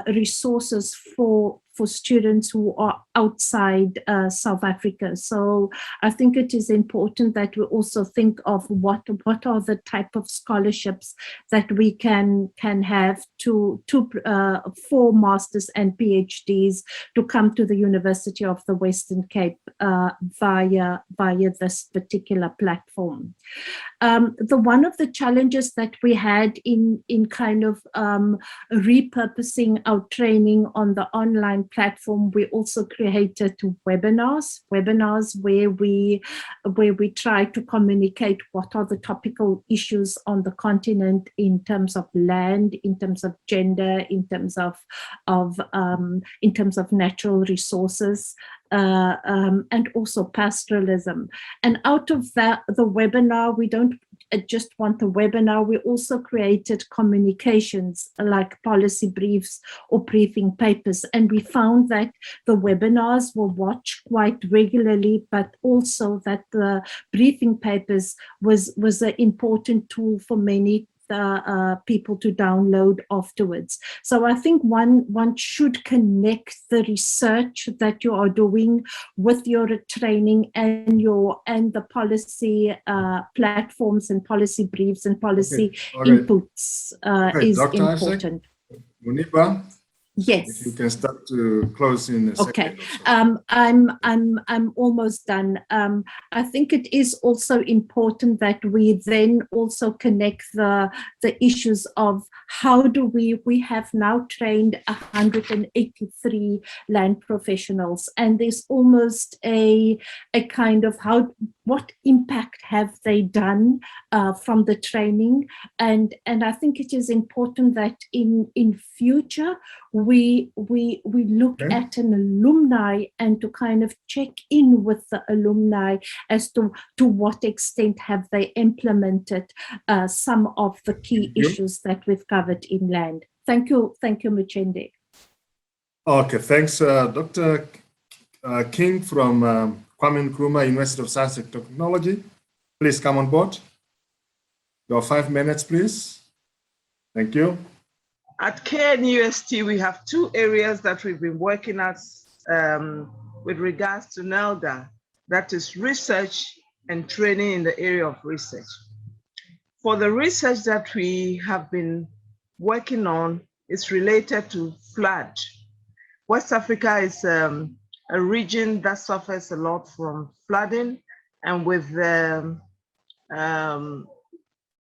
resources for students who are outside South Africa. So I think it is important that we also think of what are the type of scholarships that we can have for masters and PhDs to come to the University of the Western Cape via this particular platform. One of the challenges that we had in kind of repurposing our training on the online platform, we also created webinars where we try to communicate what are the topical issues on the continent in terms of land, in terms of gender, in terms of natural resources, and also pastoralism. And out of that, the webinar, we don't just want the webinar, we also created communications like policy briefs or briefing papers. And we found that the webinars were watched quite regularly, but also that the briefing papers was an important tool for many people to download afterwards. So I think one should connect the research that you are doing with your training and the policy platforms and policy briefs and policy inputs is Dr. important. Isaac, Muniba, yes. If you can start to close in a second. Okay, I'm almost done. I think it is also important that we then also connect the issues of how do we have now trained 183 land professionals, and there's almost a kind of what impact have they done from the training, and I think it is important that in future we look at an alumni and to kind of check in with the alumni as to what extent have they implemented some of the key issues that we've covered in land. Thank you, Muchende. Okay, thanks, Dr. King from Kwame Nkrumah University of Science and Technology. Please come on board. Your 5 minutes, please. Thank you. At KNUST, we have two areas that we've been working at with regards to NELGA, that is research and training in the area of research. For the research that we have been working on, is related to flood. West Africa is a region that suffers a lot from flooding, and with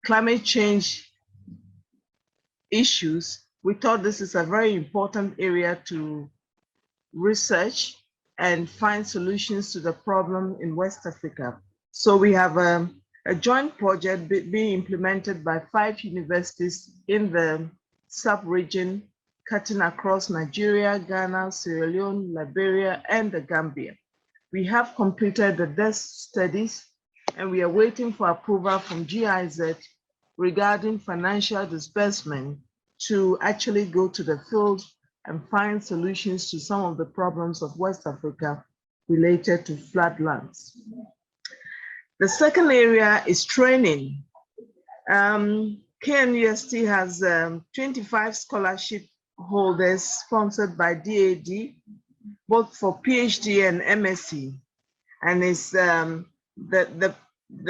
climate change issues, we thought this is a very important area to research and find solutions to the problem in West Africa. So we have a joint project being implemented by 5 universities in the sub-region, cutting across Nigeria, Ghana, Sierra Leone, Liberia, and the Gambia. We have completed the desk studies, and we are waiting for approval from GIZ regarding financial disbursement to actually go to the field and find solutions to some of the problems of West Africa related to floodlands. The second area is training. KNUST has 25 scholarship holders sponsored by DAD, both for PhD and MSc. And it's, the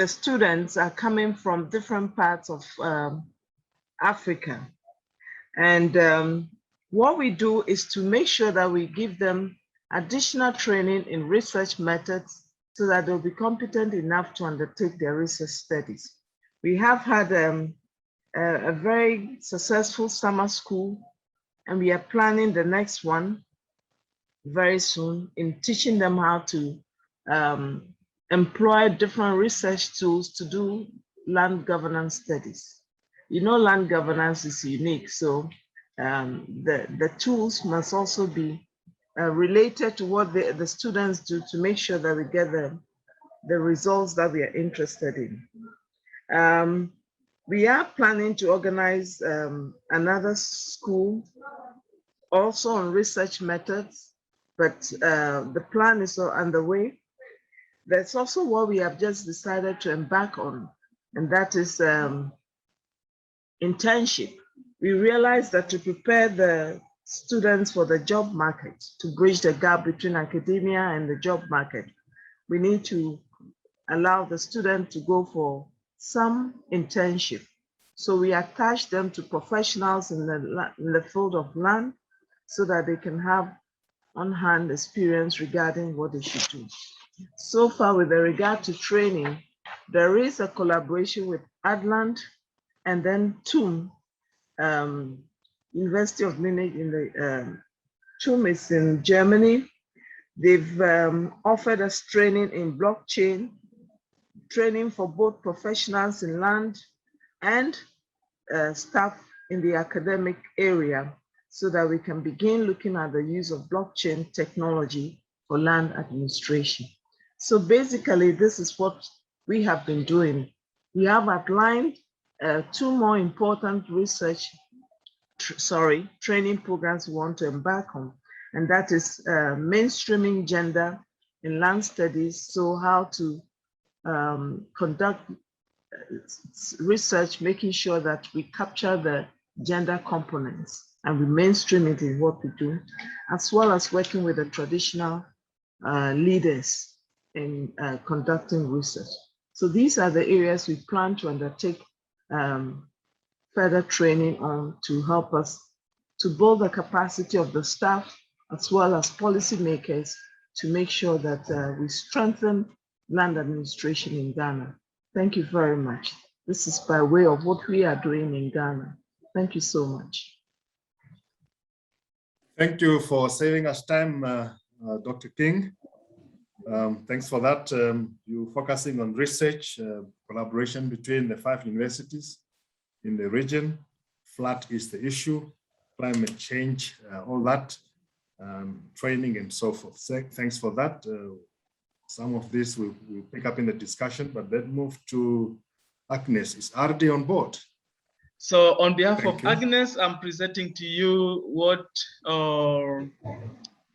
students are coming from different parts of Africa. And what we do is to make sure that we give them additional training in research methods so that they'll be competent enough to undertake their research studies. We have had a very successful summer school, and we are planning the next one very soon in teaching them how to employ different research tools to do land governance studies. You know, land governance is unique, so the tools must also be related to what the students do to make sure that we get the results that we are interested in. We are planning to organize another school also on research methods, but the plan is underway. That's also what we have just decided to embark on, and that is internship. We realized that to prepare the students for the job market, to bridge the gap between academia and the job market, we need to allow the student to go for some internship. So we attach them to professionals in the field of land so that they can have on-hand experience regarding what they should do. So far, with regard to training, there is a collaboration with Adland and then TUM, University of Munich in the TUM is in Germany. They've offered us training in blockchain, training for both professionals in land and staff in the academic area so that we can begin looking at the use of blockchain technology for land administration. So basically, this is what we have been doing. We have outlined two more important training programs we want to embark on, and that is mainstreaming gender in land studies, so how to conduct research, making sure that we capture the gender components and we mainstream it in what we do, as well as working with the traditional leaders in conducting research. So these are the areas we plan to undertake further training on to help us to build the capacity of the staff as well as policymakers to make sure that we strengthen land administration in Ghana. Thank you very much. This is by way of what we are doing in Ghana. Thank you so much. Thank you for saving us time, Dr. King. Thanks for that. You're focusing on research, collaboration between the 5 universities in the region. Flood is the issue, climate change, all that, training and so forth. Thanks for that. Some of this we'll pick up in the discussion, but let's move to Agnes. Is RD on board? So on behalf of Agnes, I'm presenting to you what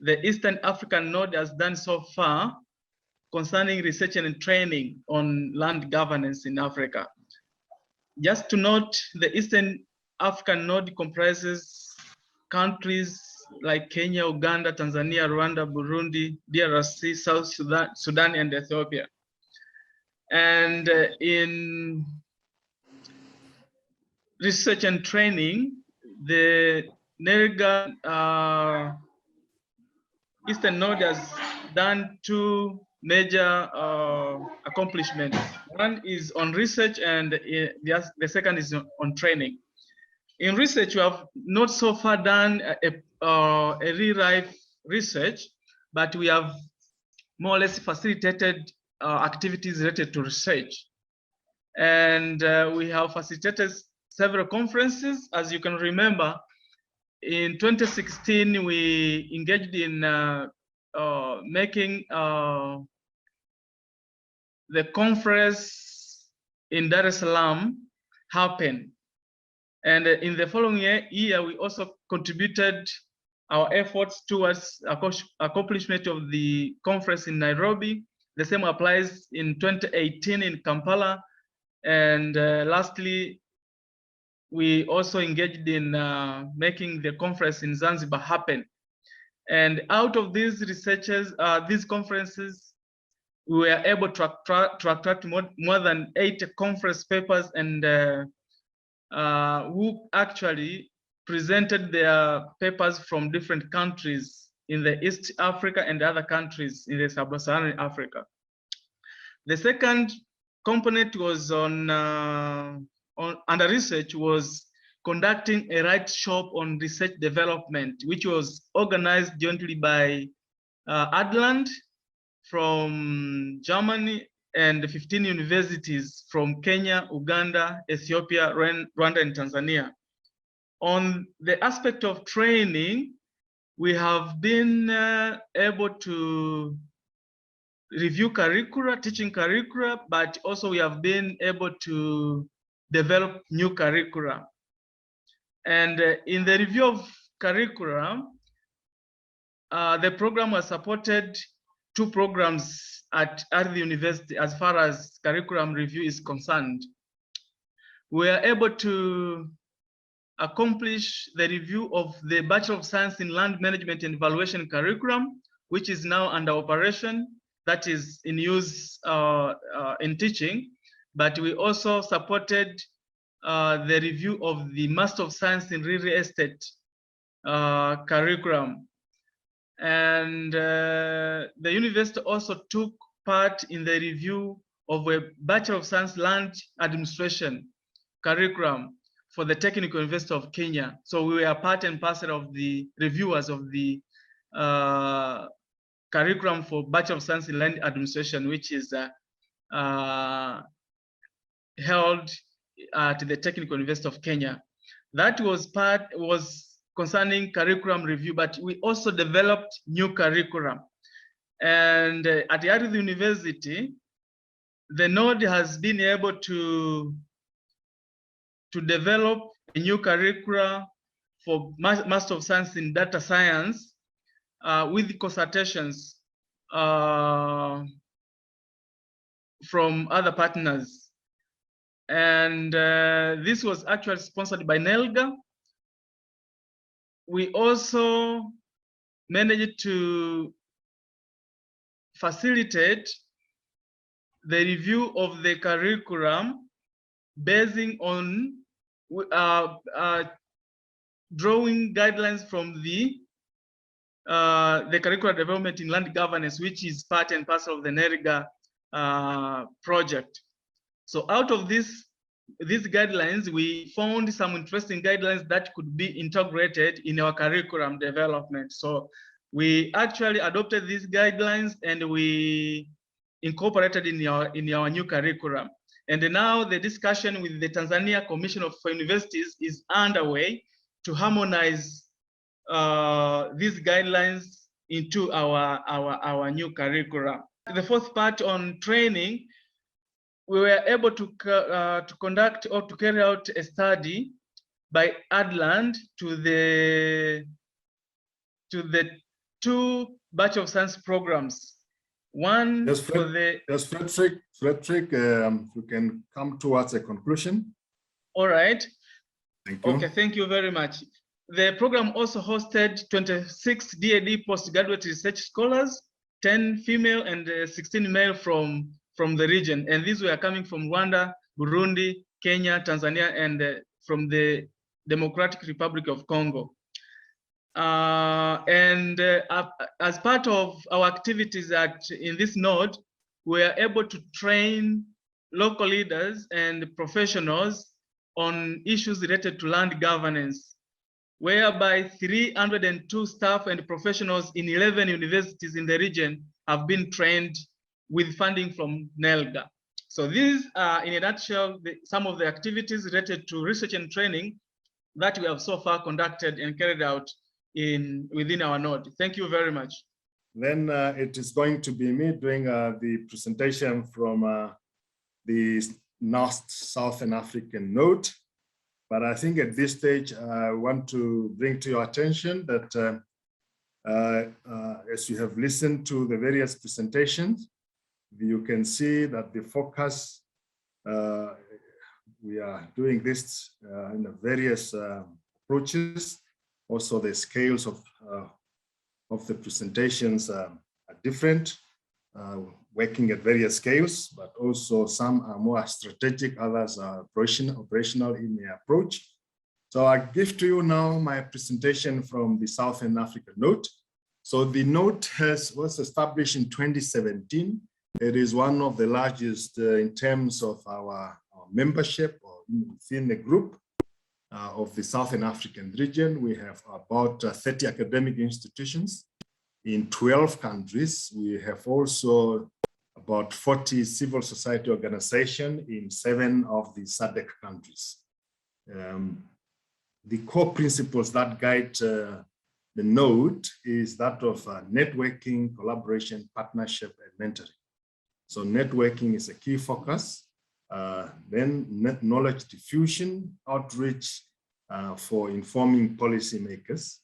the Eastern African Node has done so far concerning research and training on land governance in Africa. Just to note, the Eastern African Node comprises countries like Kenya, Uganda, Tanzania, Rwanda, Burundi, DRC, South Sudan, and Ethiopia. And in research and training, the NELGA Eastern Node has done 2 major accomplishments. One is on research and the second is on training. In research, we have not so far done a real-life research, but we have more or less facilitated activities related to research. And we have facilitated several conferences. As you can remember, in 2016, we engaged in making the conference in Dar es Salaam happen. And in the following year, we also contributed our efforts towards accomplishment of the conference in Nairobi. The same applies in 2018 in Kampala. And lastly, we also engaged in making the conference in Zanzibar happen. And out of these researches, these conferences, we were able to attract more than 8 conference papers, and who actually presented their papers from different countries in the East Africa and other countries in the Sub-Saharan Africa. The second component was under research, was conducting a right shop on research development, which was organized jointly by Adland from Germany and 15 universities from Kenya, Uganda, Ethiopia, Rwanda, and Tanzania. On the aspect of training, we have been able to review curricula, teaching curricula, but also we have been able to develop new curricula. And in the review of curricula, the program was supported 2 programs at the university as far as curriculum review is concerned. We are able to accomplish the review of the Bachelor of Science in Land Management and Evaluation curriculum, which is now under operation, that is in use in teaching. But we also supported the review of the Master of Science in Real Estate curriculum. And the university also took part in the review of a Bachelor of Science Land Administration curriculum for the Technical University of Kenya. So we were part and parcel of the reviewers of the curriculum for Bachelor of Science in Land Administration, which is held at the Technical University of Kenya. That was concerning curriculum review, but we also developed new curriculum. And at the University, the node has been able to develop a new curricula for Master of Science in Data Science with consultations from other partners. And this was actually sponsored by NELGA. We also managed to facilitate the review of the curriculum basing on drawing guidelines from the curricular development in land governance, which is part and parcel of the NELGA project. So out of these guidelines, we found some interesting guidelines that could be integrated in our curriculum development. So we actually adopted these guidelines and we incorporated in our new curriculum. And now the discussion with the Tanzania Commission for Universities is underway to harmonize these guidelines into our new curriculum. The fourth part on training, we were able to conduct or to carry out a study by Adland to the 2 Bachelor of Science programs. One for the... Yes, Frederick, you can come towards a conclusion. All right. Thank you. Okay, thank you very much. The program also hosted 26 DAD postgraduate research scholars, 10 female and 16 male from the region. And these were coming from Rwanda, Burundi, Kenya, Tanzania, and from the Democratic Republic of Congo. As part of our activities in this node, we are able to train local leaders and professionals on issues related to land governance, whereby 302 staff and professionals in 11 universities in the region have been trained with funding from NELGA. So these are, in a nutshell, some of the activities related to research and training that we have so far conducted and carried out within our node. Thank you very much. Then it is going to be me doing the presentation from the NAST Southern African node. But I think at this stage, I want to bring to your attention that As you have listened to the various presentations, you can see that the focus, we are doing this in the various approaches. Also, the scales of the presentations are different, working at various scales, but also some are more strategic, others are operational in their approach. So I give to you now my presentation from the Southern Africa Note. So the note was established in 2017. It is one of the largest in terms of our membership or within the group of the Southern African region. We have about 30 academic institutions in 12 countries. We have also about 40 civil society organizations in 7 of the SADC countries. The core principles that guide the note is that of networking, collaboration, partnership, and mentoring. So networking is a key focus. Then knowledge diffusion, outreach for informing policymakers.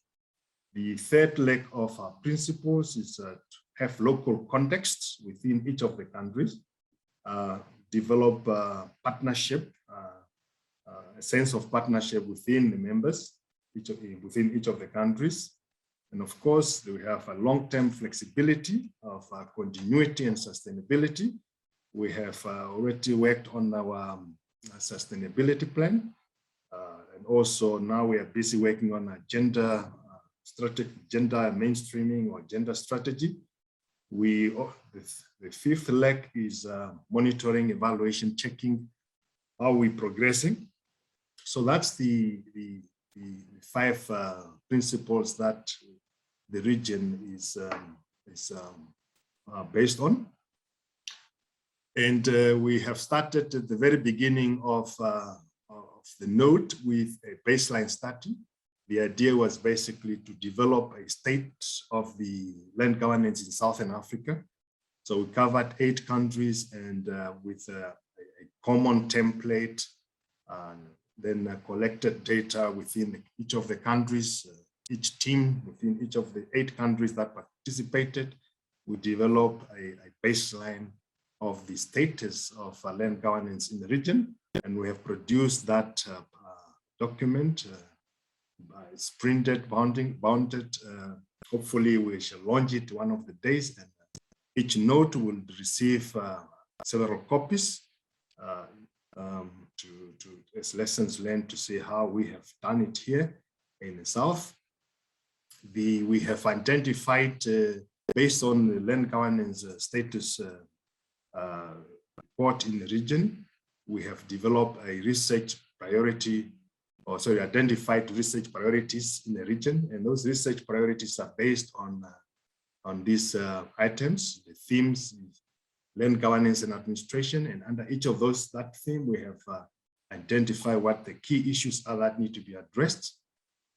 The third leg of our principles is to have local contexts within each of the countries, develop partnership, a sense of partnership within the members, within each of the countries. And of course, we have a long-term flexibility of continuity and sustainability. We have already worked on our sustainability plan. And also now we are busy working on a gender mainstreaming or gender strategy. The fifth leg is monitoring, evaluation, checking how we're progressing. So that's the 5 principles that the region is based on. And we have started at the very beginning of the note with a baseline study. The idea was basically to develop a state of the land governance in Southern Africa. So we covered 8 countries and with a common template, then collected data within each of the countries, each team within each of the 8 countries that participated. We developed a baseline of the status of land governance in the region, and we have produced that document. It's printed, bounded. Hopefully we shall launch it one of the days, and each note will receive several copies as lessons learned to see how we have done it here in the South. We have identified, based on the land governance status report in the region, we have developed a research priority, identified research priorities in the region, and those research priorities are based on these items, the themes, land governance and administration, and under each of that theme, we have identified what the key issues are that need to be addressed,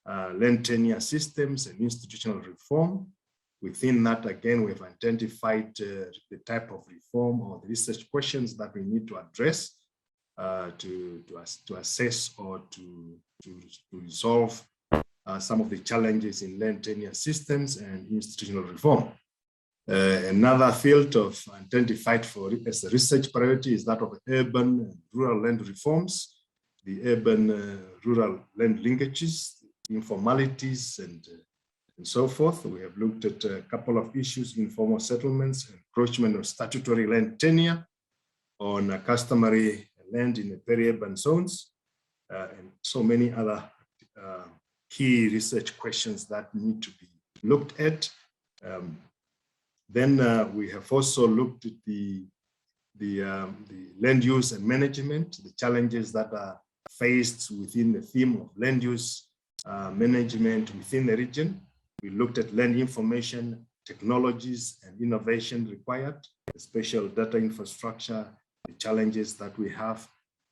land tenure systems and institutional reform. Within that, again, we've identified the type of reform or the research questions that we need to address to assess or to resolve some of the challenges in land tenure systems and institutional reform. Another field of identified as a research priority is that of urban and rural land reforms, the urban-rural land linkages, informalities, and so forth. We have looked at a couple of issues: informal settlements, encroachment of statutory land tenure, on customary land in the peri-urban zones, and so many other key research questions that need to be looked at. Then we have also looked at the land use and management, the challenges that are faced within the theme of land use management within the region. We looked at land information, technologies and innovation required, the special data infrastructure, the challenges that we have,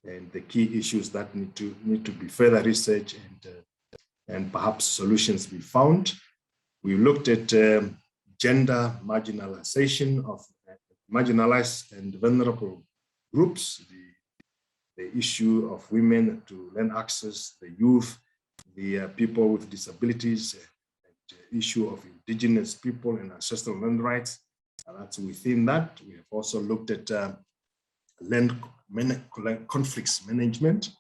and the key issues that need to be further researched and perhaps solutions be found. We looked at gender marginalization of marginalized and vulnerable groups, the issue of women to land access, the youth, the people with disabilities, and the issue of indigenous people and ancestral land rights. That's within that. We have also looked at land conflicts management.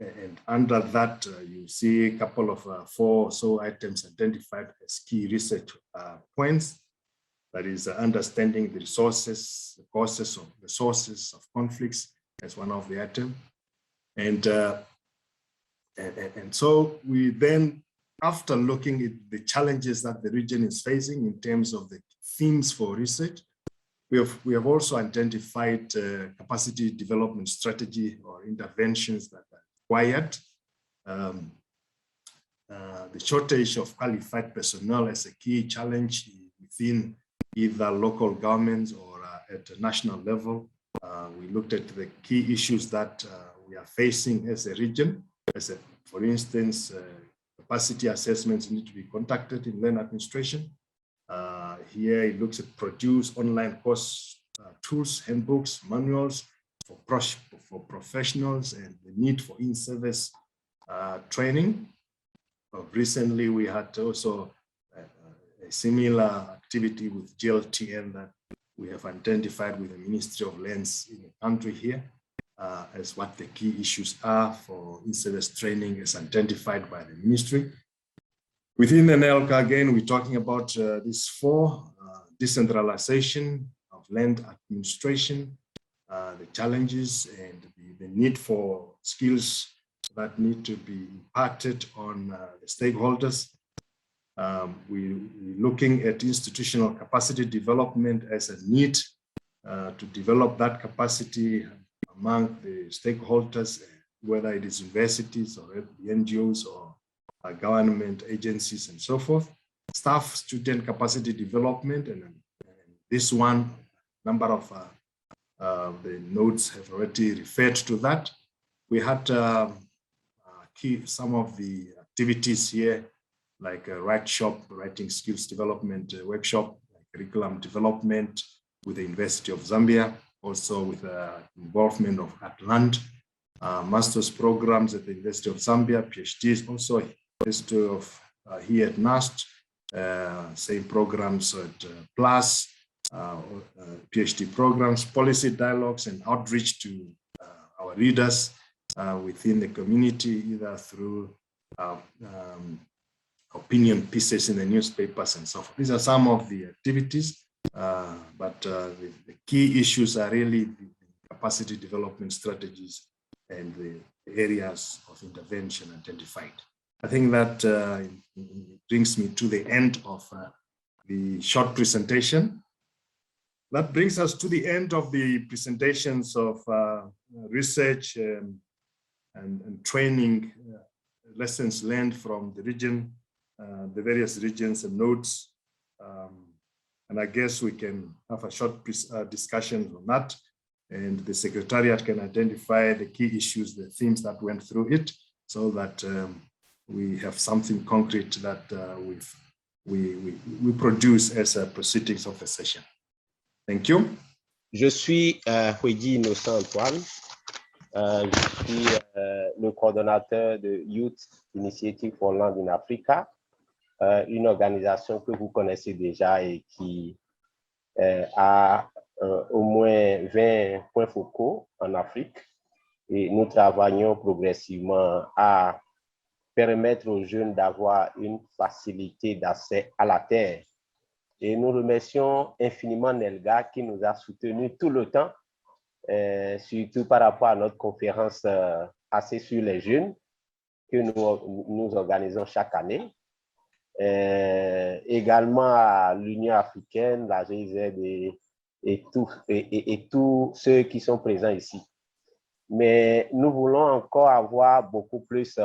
And under that, you see a couple of 4 or so items identified as key research points. That is understanding the resources, the causes of the sources of conflicts as one of the items. And so we then, after looking at the challenges that the region is facing in terms of the themes for research, we have also identified capacity development strategy or interventions that are required. The shortage of qualified personnel as a key challenge within either local governments or at a national level. We looked at the key issues that we are facing as a region. For instance, capacity assessments need to be conducted in land administration. Here it looks at produce online course tools, handbooks, manuals for professionals, and the need for in-service training. Recently, we had also a similar activity with GLTN that we have identified with the Ministry of Lands in the country here as what the key issues are for in-service training as identified by the ministry. Within the NELGA, again, we're talking about these 4, decentralization of land administration, the challenges and the need for skills that need to be imparted on the stakeholders. We're looking at institutional capacity development as a need to develop that capacity among the stakeholders, whether it is universities or the NGOs or government agencies and so forth. Staff student capacity development, and this one, number of the notes have already referred to that. We had some of the activities here, like a writing skills development workshop, like curriculum development with the University of Zambia, also with the involvement of Atlant, master's programs at the University of Zambia, PhDs also here at NAST, same programs at PLUS, PhD programs, policy dialogues and outreach to our readers within the community, either through opinion pieces in the newspapers and so forth. These are some of the activities, but the key issues are really the capacity development strategies and the areas of intervention identified. I think that brings me to the end of the short presentation. That brings us to the end of the presentations of research and training lessons learned from the region, the various regions and nodes. And I guess we can have a short discussion on that, and the Secretariat can identify the key issues, the themes that went through it, so that we have something concrete that we produce as a proceedings of the session. Thank you. Je suis Huedi Innocent Antoine. Je suis le coordonnateur de Youth Initiative for Land in Africa, une organisation que vous connaissez déjà et qui a au moins 20 points focaux en Afrique. Et nous travaillons progressivement à permettre aux jeunes d'avoir une facilité d'accès à la terre. Et nous remercions infiniment NELGA qui nous a soutenus tout le temps, surtout par rapport à notre conférence axée sur les jeunes que nous organisons chaque année. Également à l'Union africaine, la GIZ et tous ceux qui sont présents ici. Mais nous voulons encore avoir beaucoup plus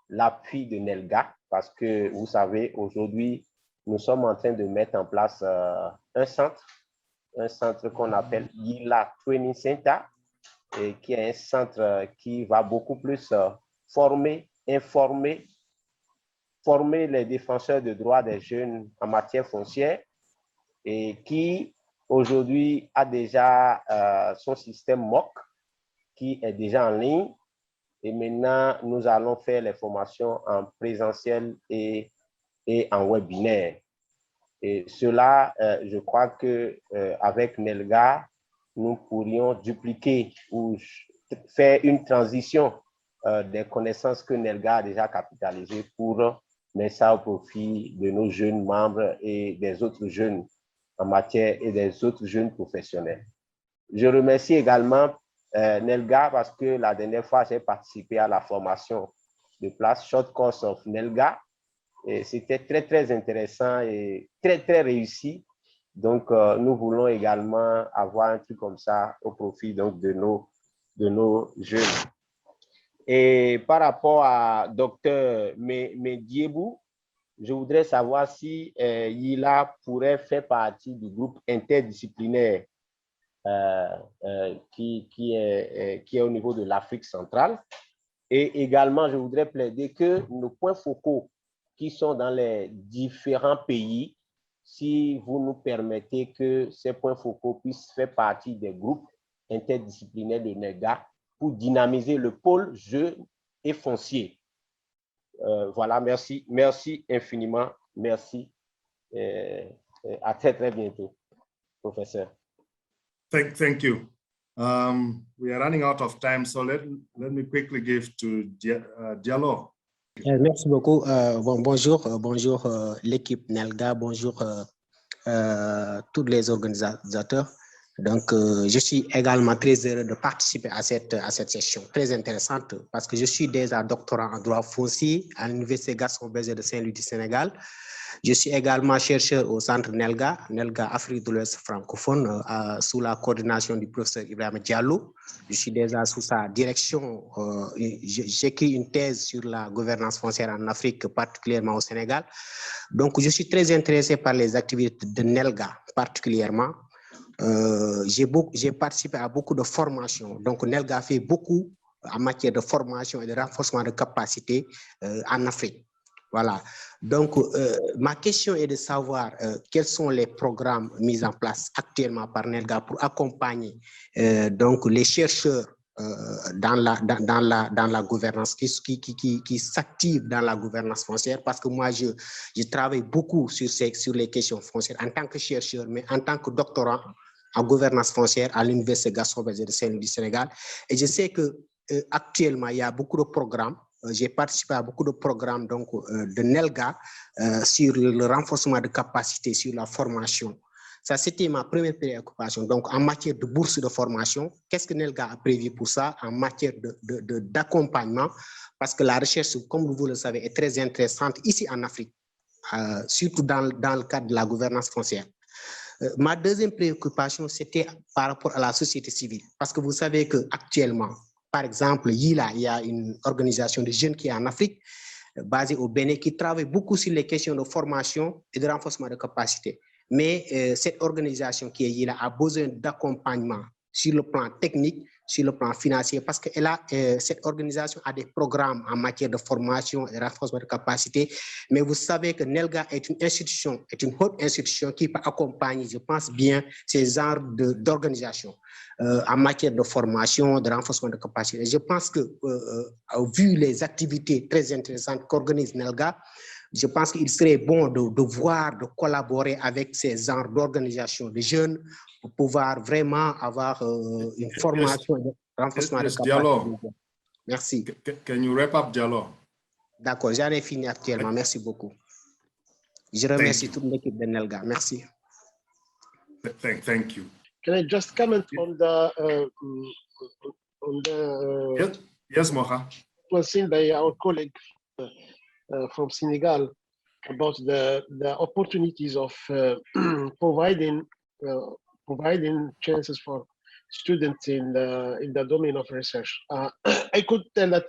l'appui de NELGA parce que vous savez, aujourd'hui, nous sommes en train de mettre en place un centre qu'on appelle ILA Training Center, et qui est un centre qui va beaucoup plus former, informer, former les défenseurs de droits des jeunes en matière foncière, et qui aujourd'hui a déjà son système MOC qui est déjà en ligne. Et maintenant, nous allons faire les formations en présentiel et et en webinaire. Et cela, je crois que avec NELGA, nous pourrions dupliquer ou faire une transition des connaissances que NELGA a déjà capitalisées pour mettre ça au profit de nos jeunes membres et des autres jeunes en matière et des autres jeunes professionnels. Je remercie également NELGA parce que la dernière fois, j'ai participé à la formation de place Short Course of NELGA. Et c'était très intéressant et très réussi. Donc, nous voulons également avoir un truc comme ça au profit donc, de nos jeunes. Et par rapport à Dr Mediebou, je voudrais savoir si Yila pourrait faire partie du groupe interdisciplinaire qui est au niveau de l'Afrique centrale. Et également, je voudrais plaider que nos points focaux qui sont dans les différents pays, si vous nous permettez que ces points focaux puissent faire partie des groupes interdisciplinaires de NELGA pour dynamiser le pôle jeu et foncier. Voilà, merci infiniment, merci. À très bientôt, professeur. Thank you. We are running out of time, so let me quickly give to Diallo. Merci beaucoup. Bonjour l'équipe NELGA, bonjour tous les organisateurs. Donc, je suis également très heureux de participer à cette session très intéressante parce que je suis déjà doctorant en droit foncier à l'Université Gaston Berger de Saint-Louis du Sénégal. Je suis également chercheur au centre NELGA Afrique de l'Ouest francophone, sous la coordination du professeur Ibrahima Diallo. Je suis déjà sous sa direction. J'écris une thèse sur la gouvernance foncière en Afrique, particulièrement au Sénégal. Donc, je suis très intéressé par les activités de NELGA, particulièrement. J'ai participé à beaucoup de formations. Donc, NELGA fait beaucoup en matière de formation et de renforcement de capacités en Afrique. Voilà. Donc, ma question est de savoir quels sont les programmes mis en place actuellement par NELGA pour accompagner donc les chercheurs dans la gouvernance, qui s'activent dans la gouvernance foncière, parce que moi, je travaille beaucoup sur les questions foncières en tant que chercheur, mais en tant que doctorant en gouvernance foncière à l'Université Gaston Berger de Saint-Louis du Sénégal. Et je sais que actuellement, il y a beaucoup de programmes. J'ai participé à beaucoup de programmes donc, de NELGA sur le renforcement de capacités, sur la formation. Ça, c'était ma première préoccupation. Donc, en matière de bourse de formation, qu'est-ce que NELGA a prévu pour ça en matière d'accompagnement? Parce que la recherche, comme vous le savez, est très intéressante ici en Afrique, surtout dans le cadre de la gouvernance foncière. Ma deuxième préoccupation, c'était par rapport à la société civile. Parce que vous savez qu'actuellement, par exemple, il y a une organisation de jeunes qui est en Afrique, basée au Bénin, qui travaille beaucoup sur les questions de formation et de renforcement de capacité. Mais cette organisation qui est YILA a besoin d'accompagnement sur le plan technique, sur le plan financier, parce que cette organisation a des programmes en matière de formation et de renforcement de capacité. Mais vous savez que NELGA est une institution, est une haute institution qui peut accompagner, je pense bien, ces genres d'organisation en matière de formation, de renforcement de capacité. Je pense que, vu les activités très intéressantes qu'organise NELGA, je pense qu'il serait bon de voir, de collaborer avec ces genres d'organisations de jeunes pour pouvoir vraiment avoir une formation de renforcement de capacité. Diallo. Merci. Can you wrap up, Diallo? D'accord, j'en ai fini actuellement. Merci beaucoup. Je remercie toute l'équipe de NELGA. Merci. Thank you. Can I just comment on the yes, Moha. was seen by our colleague from Senegal about the opportunities of providing chances for students in the domain of research. I could tell that,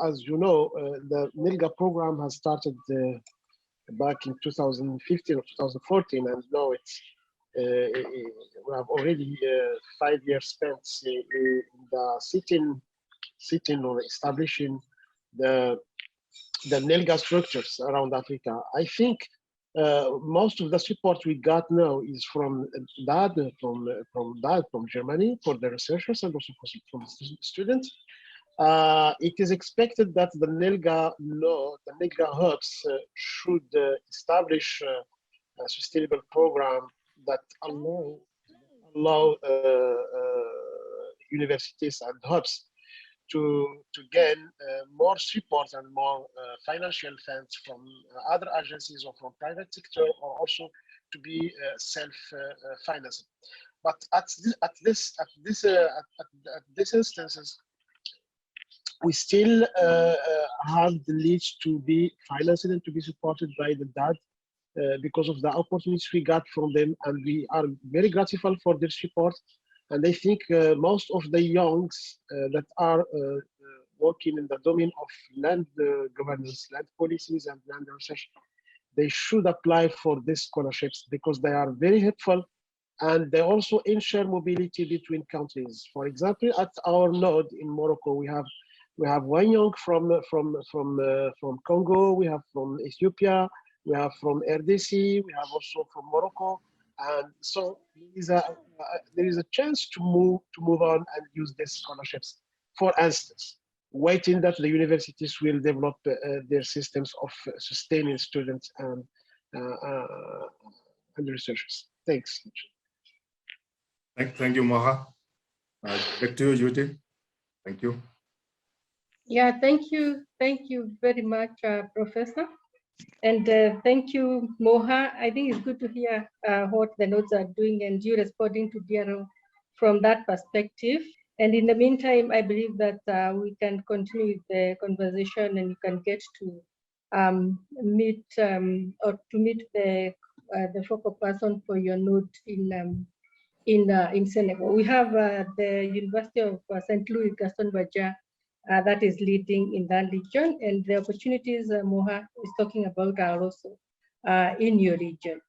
as you know, the NELGA program has started back in 2015 or 2014, and now it's we have already 5 years spent in the sitting or establishing the NELGA structures around Africa. I think most of the support we got now is from from Germany for the researchers and also from the students. It is expected that the NELGA law, the NELGA hubs should establish a sustainable program that allow universities and hubs to gain more support and more financial funds from other agencies or from private sector, or also to be self-financed. But at this instances, we still have the need to be financed and to be supported by the DAD because of the opportunities we got from them, and we are very grateful for their support. And I think most of the youngs that are working in the domain of land governance, land policies, and land research, they should apply for these scholarships because they are very helpful, and they also ensure mobility between countries. For example, at our node in Morocco, we have one young from Congo, we have from Ethiopia, we have from RDC, we have also from Morocco, and so there is a chance to move on and use these scholarships. For instance, waiting that the universities will develop their systems of sustaining students and researchers. Thanks. Thank you, Moha. Back to you, Judy. Thank you. Yeah, thank you very much, Professor. And thank you, Moha. I think it's good to hear what the nodes are doing and you responding to DRO from that perspective. And in the meantime, I believe that we can continue with the conversation, and you can get to meet the focal person for your node in Senegal. We have the University of St. Louis, Gaston Berger, that is leading in that region, and the opportunities Moha is talking about are also in your region.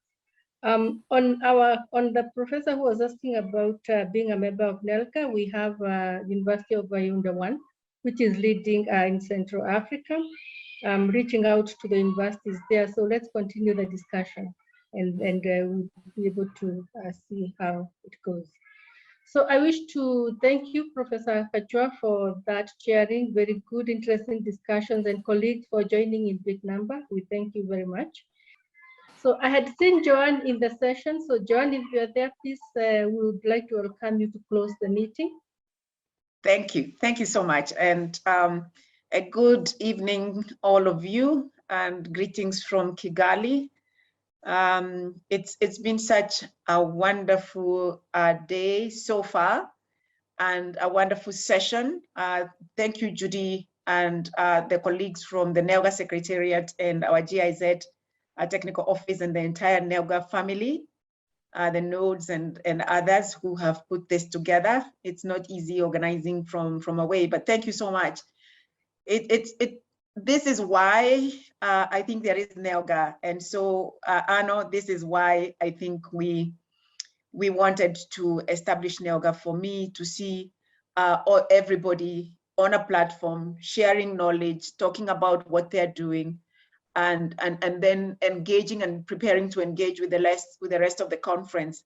On the professor who was asking about being a member of NELGA, we have University of Yaoundé 1, which is leading in Central Africa, reaching out to the universities there. So let's continue the discussion, and we'll be able to see how it goes. So I wish to thank you, Professor Kachwa, for that sharing. Very good, interesting discussions, and colleagues for joining in big number. We thank you very much. So I had seen Joanne in the session. So Joanne, if you're there, please, we would like to welcome you to close the meeting. Thank you. Thank you so much. And a good evening, all of you, and greetings from Kigali. It's been such a wonderful day so far, and a wonderful session. Thank you, Judy, and the colleagues from the NELGA Secretariat and our GIZ technical office, and the entire NELGA family, the nodes and others who have put this together. It's not easy organizing from away, but thank you so much. This is why I think there is NELGA. And so, Arno, this is why I think we wanted to establish NELGA, for me to see everybody on a platform, sharing knowledge, talking about what they're doing, and then engaging and preparing to engage with the rest of the conference.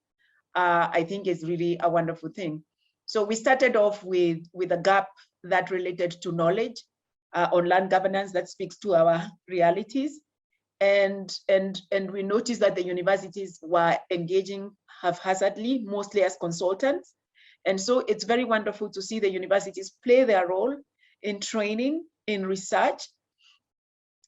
I think is really a wonderful thing. So we started off with a gap that related to knowledge on land governance that speaks to our realities. And we noticed that the universities were engaging haphazardly, mostly as consultants. And so it's very wonderful to see the universities play their role in training, in research,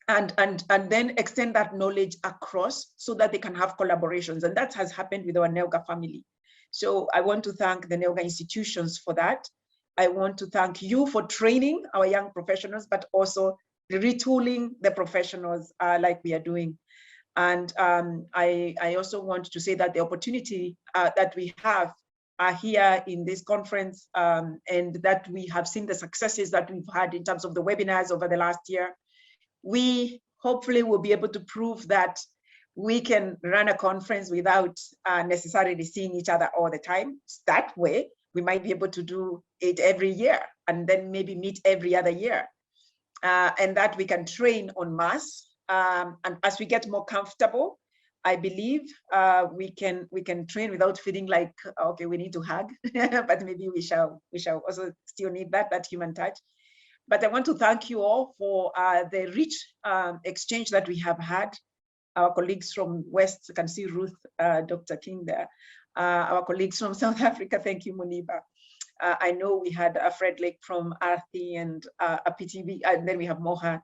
and then extend that knowledge across so that they can have collaborations. And that has happened with our NELGA family. So I want to thank the NELGA institutions for that. I want to thank you for training our young professionals, but also retooling the professionals like we are doing. And I also want to say that the opportunity that we have here in this conference, and that we have seen the successes that we've had in terms of the webinars over the last year, we hopefully will be able to prove that we can run a conference without necessarily seeing each other all the time. That way, we might be able to do it every year, and then maybe meet every other year. And that we can train en masse. And as we get more comfortable, I believe we can train without feeling like, okay, we need to hug, but maybe we shall also still need that human touch. But I want to thank you all for the rich exchange that we have had. Our colleagues from West, I can see Ruth, Dr. King there. Our colleagues from South Africa, thank you, Muniba. I know we had Fred Lake from Arthi and a PTV, and then we have Moha.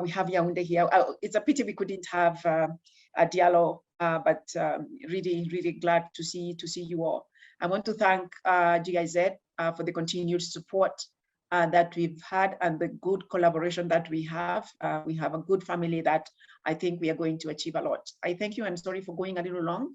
We have Yaounde here. It's a pity we couldn't have a dialogue, but really, really glad to see you all. I want to thank GIZ for the continued support that we've had and the good collaboration that we have. We have a good family that I think we are going to achieve a lot. I thank you. I'm sorry for going a little long,